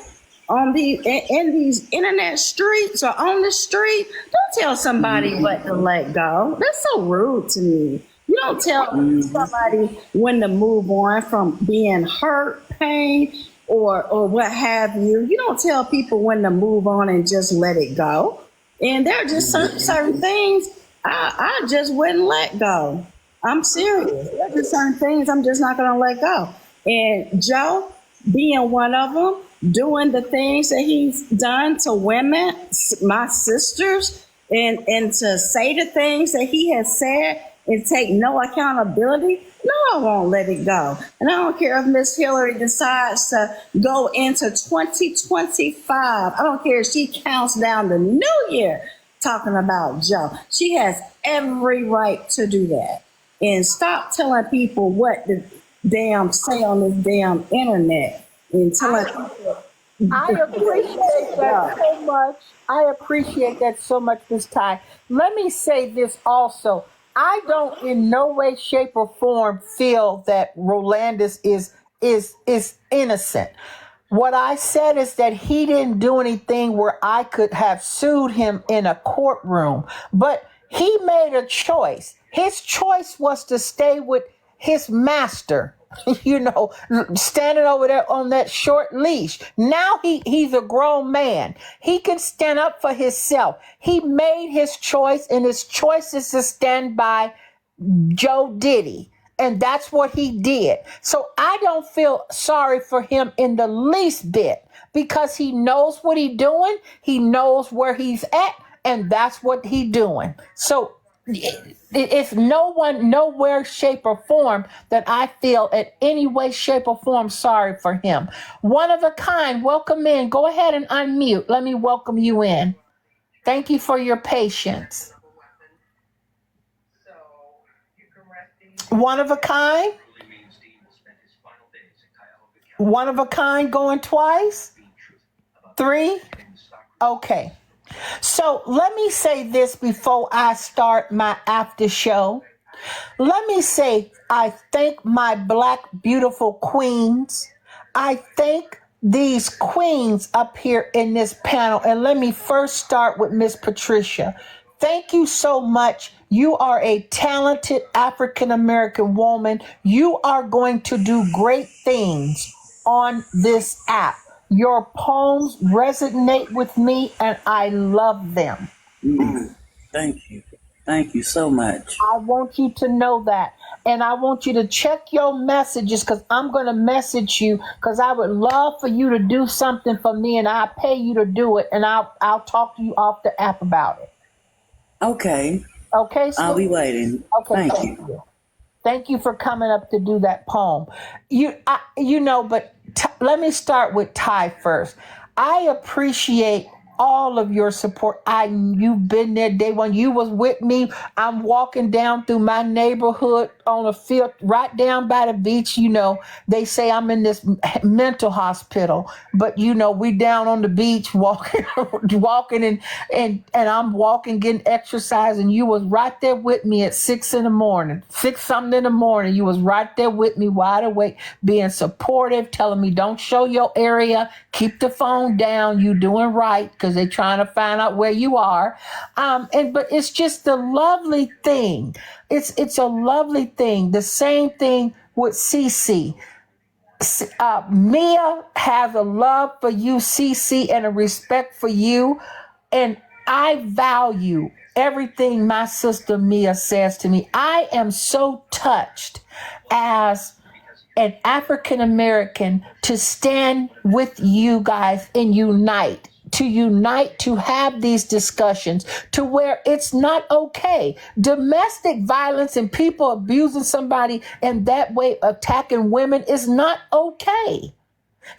on in these internet streets or on the street, don't tell somebody what to let go. That's so rude to me. You don't tell somebody when to move on from being hurt, pain, or what have you. You don't tell people when to move on and just let it go. And there are just certain things I just wouldn't let go. I'm serious. There are just certain things I'm just not going to let go. And Joe, being one of them, doing the things that he's done to women, my sisters, and to say the things that he has said and take no accountability, no, I won't let it go. And I don't care if Miss Hillary decides to go into 2025. I don't care if she counts down the new year talking about Joe. She has every right to do that. And stop telling people what to damn say on this damn internet and telling people. I appreciate that so much. I appreciate that so much this time. Let me say this also. I don't in no way, shape, or form feel that Rolandis is innocent. What I said is that he didn't do anything where I could have sued him in a courtroom, but he made a choice. His choice was to stay with his master. you know, standing over there on that short leash. Now he's a grown man. He can stand up for himself. He made his choice, and his choice is to stand by Joe Diddy. And that's what he did. So I don't feel sorry for him in the least bit, because he knows what he's doing. He knows where he's at, and that's what he's doing. So it's no one, nowhere, shape, or form that I feel in any way, shape, or form sorry for him. One of a kind, welcome in. Go ahead and unmute. Let me welcome you in. Thank you for your patience. One of a kind? One of a kind going twice? Three? Okay. So let me say this before I start my after show. Let me say, I thank my Black beautiful queens. I thank these queens up here in this panel. And let me first start with Miss Patricia. Thank you so much. You are a talented African American woman. You are going to do great things on this app. Your poems resonate with me, and I love them. Thank you. Thank you so much. I want you to know that. And I want you to check your messages, because I'm going to message you, because I would love for you to do something for me, and I'll pay you to do it, and I'll talk to you off the app about it. Okay. Okay, so I'll be waiting. okay, Thank you. Thank you for coming up to do that poem. But let me start with Ty first. I appreciate all of your support. You've been there day one. You was with me. I'm walking down through my neighborhood on a field right down by the beach. You know, they say I'm in this mental hospital, but we down on the beach walking, walking and I'm walking, getting exercise, and you was right there with me at 6 in the morning, 6 something in the morning. You was right there with me, wide awake, being supportive, telling me don't show your area, keep the phone down, you doing right, because they're trying to find out where you are. But it's just a lovely thing. It's a lovely thing. The same thing with Cece. Mia has a love for you, Cece, and a respect for you. And I value everything my sister Mia says to me. I am so touched as an African American to stand with you guys and unite, to have these discussions, to where it's not okay. Domestic violence and people abusing somebody and that way attacking women is not okay.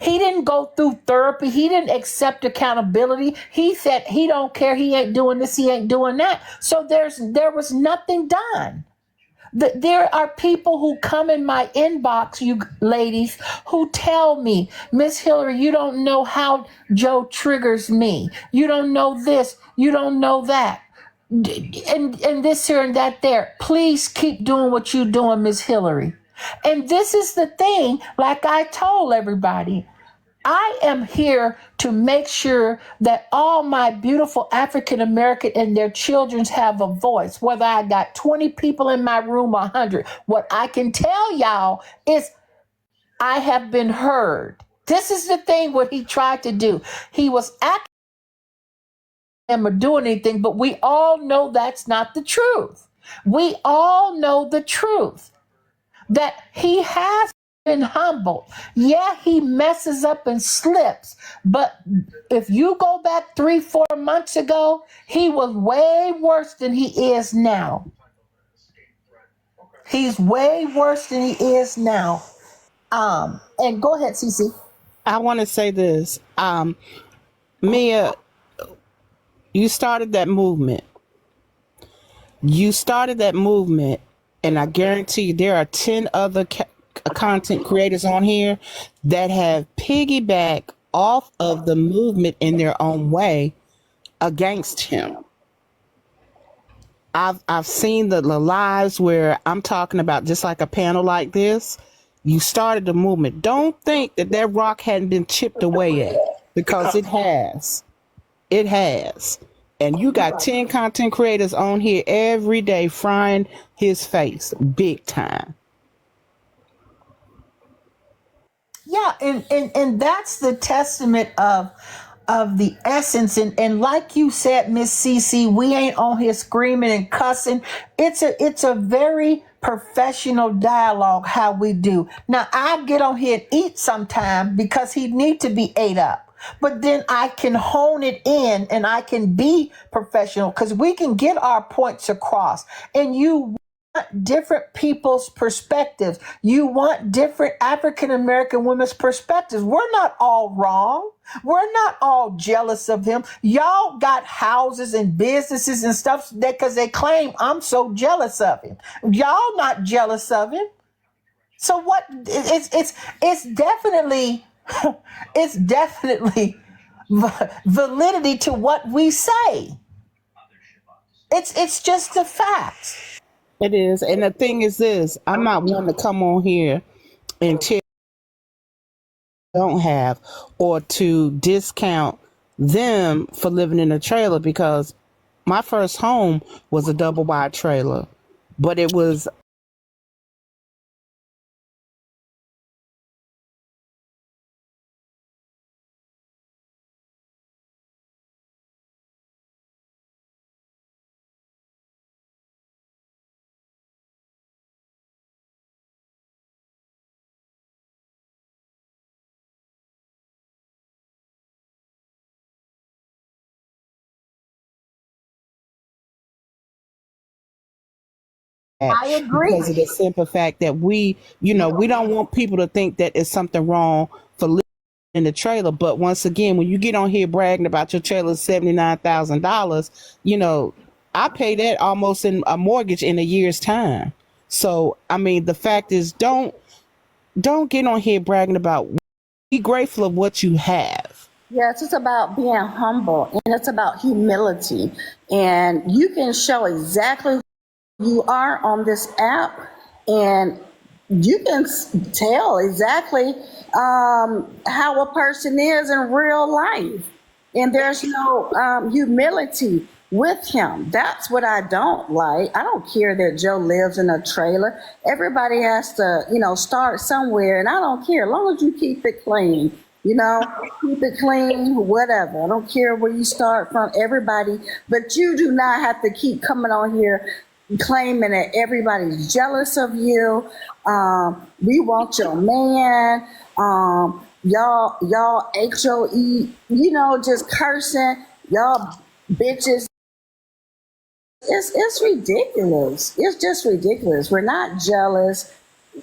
He didn't go through therapy. He didn't accept accountability. He said he don't care. He ain't doing this. He ain't doing that. So there was nothing done. There are people who come in my inbox, you ladies, who tell me, Miss Hillary, you don't know how Joe triggers me. You don't know this. You don't know that. And this here and that there. Please keep doing what you're doing, Miss Hillary. And this is the thing, like I told everybody, I am here to make sure that all my beautiful African American and their children have a voice, whether I got 20 people in my room or 100. What I can tell y'all is I have been heard. This is the thing what he tried to do. He was acting or doing anything, but we all know that's not the truth. We all know the truth, that he has been humbled. Yeah, he messes up and slips, but if you go back 3-4 months ago, he was way worse than he is now. He's way worse than he is now. And go ahead, Cece. I want to say this. Mia, you started that movement. And I guarantee you there are 10 other content creators on here that have piggybacked off of the movement in their own way against him. I've seen the lives where I'm talking about, just like a panel like this. You started the movement. Don't think that rock hadn't been chipped away yet, because it has. It has. And you got 10 content creators on here every day frying his face big time. Yeah, and that's the testament of the essence, and like you said, Miss CC, we ain't on here screaming and cussing. It's a very professional dialogue how we do. Now I get on here and eat sometime because he need to be ate up, but then I can hone it in and I can be professional because we can get our points across. And you different people's perspectives. You want different African American women's perspectives. We're not all wrong. We're not all jealous of him. Y'all got houses and businesses and stuff because they claim I'm so jealous of him. Y'all not jealous of him. So what? It's definitely it's definitely validity to what we say. It's just the facts. It is. And the thing is this, I'm not one to come on here and tell don't have or to discount them for living in a trailer because my first home was a double wide trailer, but it was that I because agree. of the simple fact that we don't want people to think that it's something wrong for living in the trailer. But once again, when you get on here bragging about your trailer $79,000, I pay that almost in a mortgage in a year's time. So I mean, the fact is, don't get on here bragging about. Be grateful of what you have. Yes, it's about being humble and it's about humility. And you can show exactly who you are on this app, and you can tell exactly how a person is in real life. And there's no humility with him. That's what I don't like. I don't care that Joe lives in a trailer. Everybody has to, start somewhere, and I don't care as long as you keep it clean. Keep it clean, whatever. I don't care where you start from, everybody, but you do not have to keep coming on here claiming that everybody's jealous of you. We want your man. Y'all HOE, just cursing. Y'all bitches. It's ridiculous. It's just ridiculous. We're not jealous.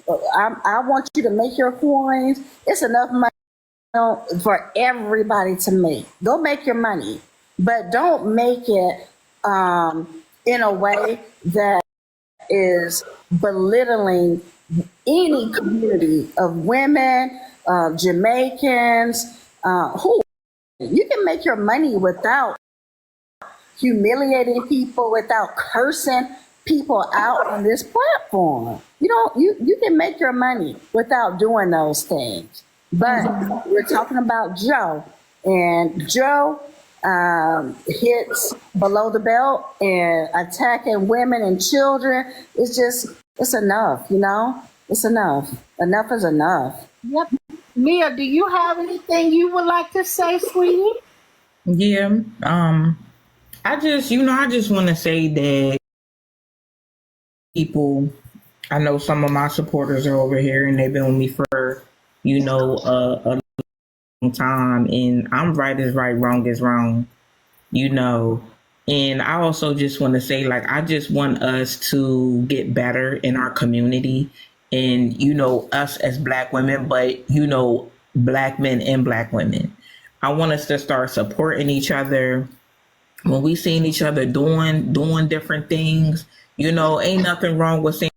I want you to make your coins. It's enough money for everybody to make. Go make your money, but don't make it in a way that is belittling any community of women, Jamaicans, who you can make your money without humiliating people, without cursing people out on this platform. You can make your money without doing those things. But we're talking about Joe, and Joe hits below the belt and attacking women and children. It's enough, It's enough. Enough is enough. Yep. Mia, do you have anything you would like to say, sweetie? Yeah. I just want to say that people, I know some of my supporters are over here and they've been with me for, a long time. And I'm right is right, wrong is wrong, And I also just want to say, I just want us to get better in our community and, us as Black women, but, Black men and Black women. I want us to start supporting each other when we seeing each other doing different things. Ain't nothing wrong with saying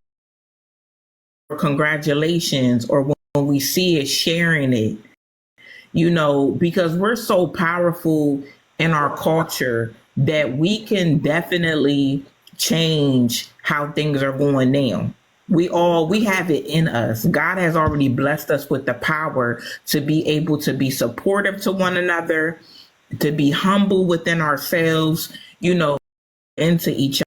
congratulations, or when we see it, sharing it, because we're so powerful in our culture that we can definitely change how things are going now. We have it in us. God has already blessed us with the power to be able to be supportive to one another, to be humble within ourselves, into each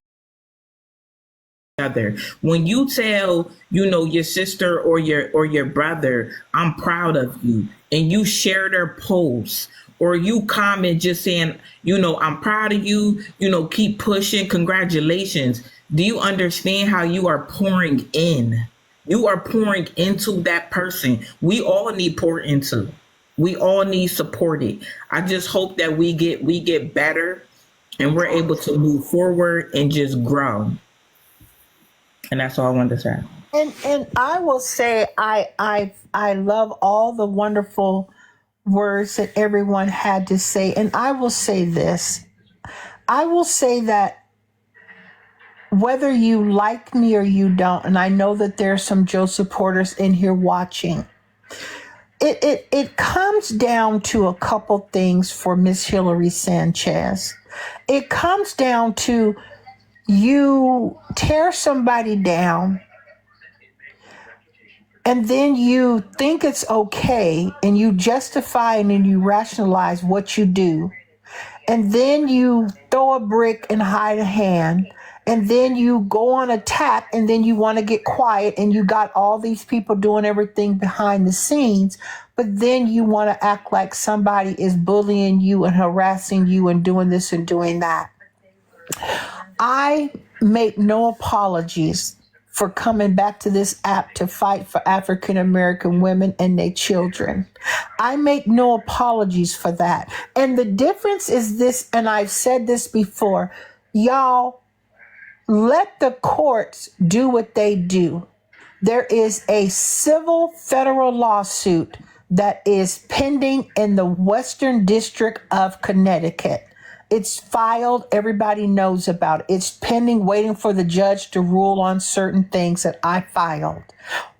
brother. When you tell, your sister or your brother, I'm proud of you, and you share their posts, or you comment just saying, I'm proud of you, keep pushing, congratulations. Do you understand how you are pouring in? You are pouring into that person. We all need poured into. We all need supported. I just hope that we get better, and we're able to move forward and just grow. And that's all I wanted to say. And I will say I love all the wonderful words that everyone had to say. And I will say this. I will say that whether you like me or you don't, and I know that there are some Joe supporters in here watching, it comes down to a couple things for Miss Hillary Sanchez. It comes down to you tear somebody down, and then you think it's okay, and you justify and then you rationalize what you do. And then you throw a brick and hide a hand. And then you go on attack, and then you want to get quiet, and you got all these people doing everything behind the scenes. But then you want to act like somebody is bullying you and harassing you and doing this and doing that. I make no apologies for coming back to this app to fight for African American women and their children. I make no apologies for that. And the difference is this, and I've said this before, y'all, let the courts do what they do. There is a civil federal lawsuit that is pending in the Western District of Connecticut. It's filed. Everybody knows about it. It's pending, waiting for the judge to rule on certain things that I filed.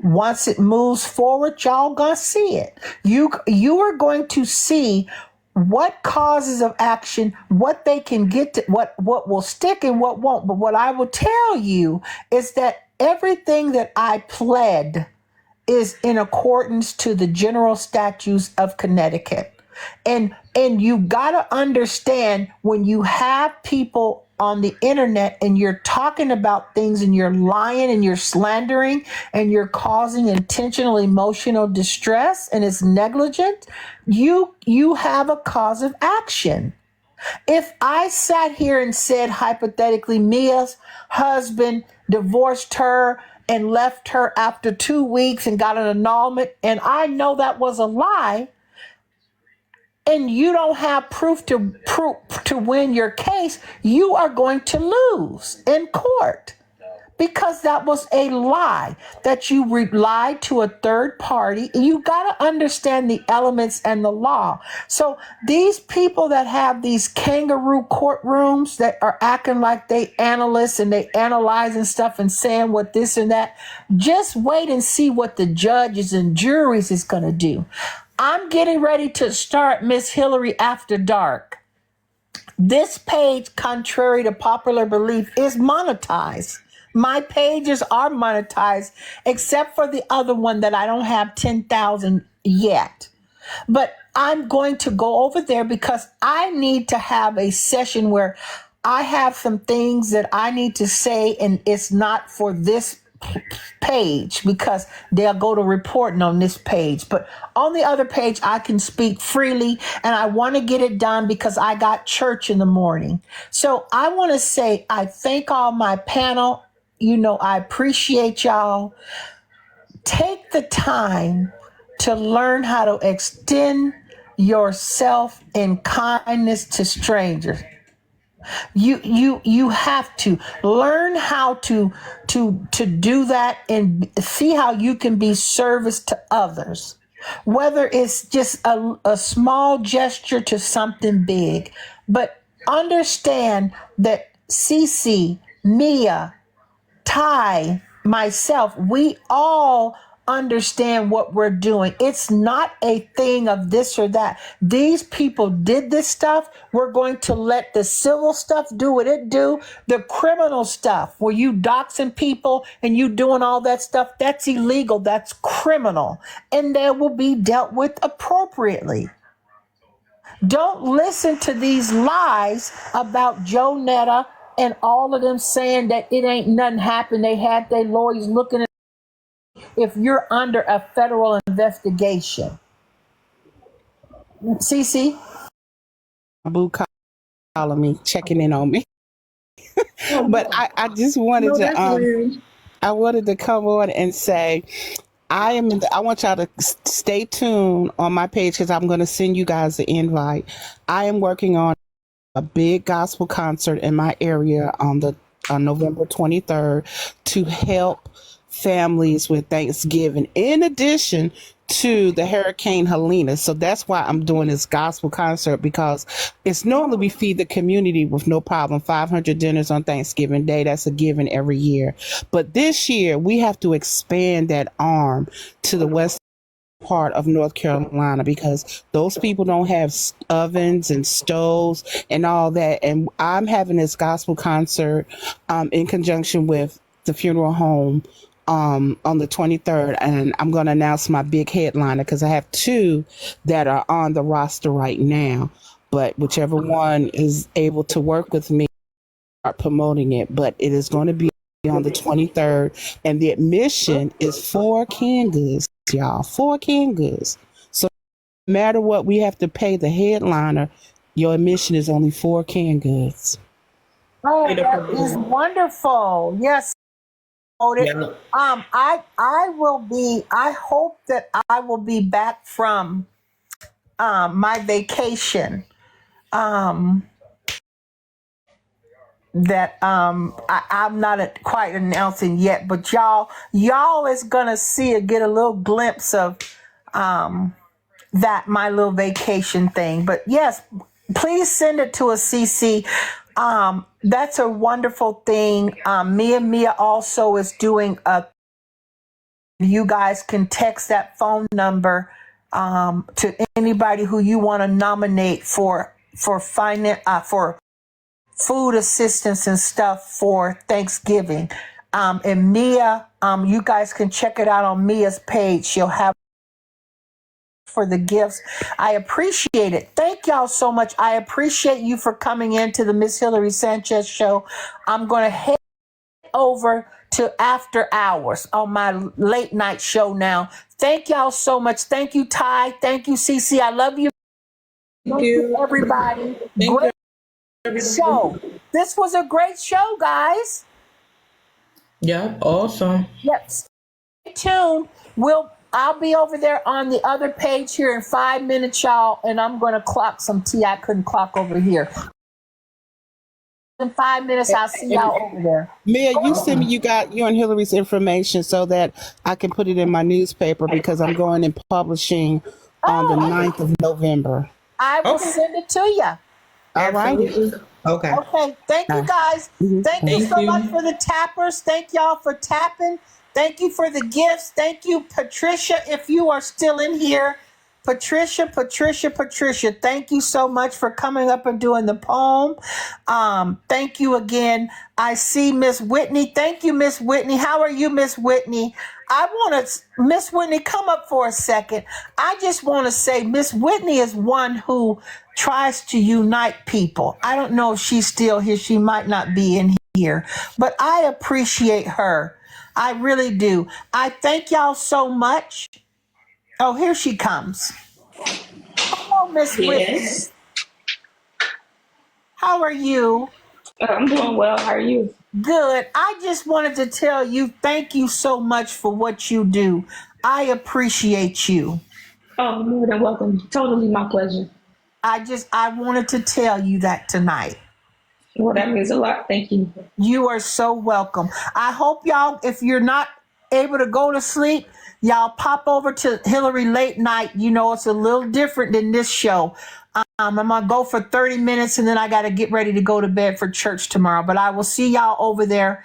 Once it moves forward, y'all gonna see it. You are going to see what causes of action, what they can get to, what will stick and what won't. But what I will tell you is that everything that I pled is in accordance to the general statutes of Connecticut. And you got to understand, when you have people on the internet and you're talking about things and you're lying and you're slandering and you're causing intentional emotional distress and it's negligent, you have a cause of action. If I sat here and said, hypothetically, Mia's husband divorced her and left her after 2 weeks and got an annulment, and I know that was a lie, and you don't have proof to win your case, you are going to lose in court, because that was a lie that you lied to a third party. You got to understand the elements and the law. So these people that have these kangaroo courtrooms that are acting like they analysts and they analyzing stuff and saying what this and that, just wait and see what the judges and juries is going to do. I'm getting ready to start Miss Hillary After Dark. This page, contrary to popular belief, is monetized. My pages are monetized, except for the other one that I don't have 10,000 yet. But I'm going to go over there because I need to have a session where I have some things that I need to say, and it's not for this page because they'll go to reporting on this page. But on the other page, I can speak freely, and I want to get it done because I got church in the morning. So I want to say I thank all my panel. I appreciate y'all. Take the time to learn how to extend yourself in kindness to strangers. You have to learn how to do that and see how you can be service to others, whether it's just a small gesture to something big. But understand that Cece, Mia, Ty, myself, we all understand what we're doing. It's not a thing of this or that. These people did this stuff. We're going to let the civil stuff do what it do. The criminal stuff, where you doxing people and you doing all that stuff, that's illegal. That's criminal. And they will be dealt with appropriately. Don't listen to these lies about Joe Netta and all of them saying that it ain't nothing happened. They had their lawyers looking at if you're under a federal investigation. Cece? Boo calling me, checking in on me. But I just wanted No, to that's real. I wanted to come on and say I want y'all to stay tuned on my page because I'm going to send you guys an invite. I am working on a big gospel concert in my area on November 23rd to help families with Thanksgiving, in addition to the Hurricane Helena. So that's why I'm doing this gospel concert, because it's normally we feed the community with no problem. 500 dinners on Thanksgiving Day. That's a given every year. But this year we have to expand that arm to the west part of North Carolina, because those people don't have ovens and stoves and all that. And I'm having this gospel concert in conjunction with the funeral home on the 23rd. And I'm going to announce my big headliner because I have two that are on the roster right now. But whichever one is able to work with me, start promoting it. But it is going to be on the 23rd, and the admission is 4 canned goods, y'all. 4 canned goods. So no matter what we have to pay the headliner, your admission is only 4 canned goods. Oh, that is wonderful. Yes. Yeah. I will be, I hope that I will be back from my vacation. That I'm not quite announcing yet, but y'all is gonna get a little glimpse of that my little vacation thing. But yes, please send it to a CC. That's a wonderful thing. Mia also is doing a. You guys can text that phone number to anybody who you want to nominate for for food assistance and stuff for Thanksgiving. And Mia, you guys can check it out on Mia's page. She'll have for the gifts. I appreciate it. Thank y'all so much. I appreciate you for coming into the Miss Hillary Sanchez show. I'm going to head over to After Hours on my late night show now. Thank y'all so much. Thank you, Ty. Thank you, CC. I love you. Thank you, everybody. Great show. This was a great show, guys. Yep, awesome. Yep. Stay tuned. I'll be over there on the other page here in 5 minutes, y'all, and I'm going to clock some tea. I couldn't clock over here. In 5 minutes, I'll see y'all over there. Mia, you send me you and Hillary's information so that I can put it in my newspaper, because I'm going and publishing on the 9th of November. I will send it to you. All right. Okay. Okay. Thank you, guys. Thank you so much for the tappers. Thank y'all for tapping. Thank you for the gifts. Thank you, Patricia, if you are still in here. Patricia. Thank you so much for coming up and doing the poem. Thank you again. I see Miss Whitney. Thank you, Miss Whitney. How are you, Miss Whitney? Miss Whitney, come up for a second. I just want to say Miss Whitney is one who tries to unite people. I don't know if she's still here. She might not be in here, but I appreciate her. I really do. I thank y'all so much. Oh, here she comes. Hello, Miss Whitney. Yes. How are you? I'm doing well. How are you? Good. I just wanted to tell you, thank you so much for what you do. I appreciate you. Oh, more than welcome. Totally my pleasure. I wanted to tell you that tonight. Well, that means a lot. Thank you. You are so welcome. I hope y'all, if you're not able to go to sleep, y'all pop over to Hillary Late Night. You know, it's a little different than this show. I'm going to go for 30 minutes and then I got to get ready to go to bed for church tomorrow. But I will see y'all over there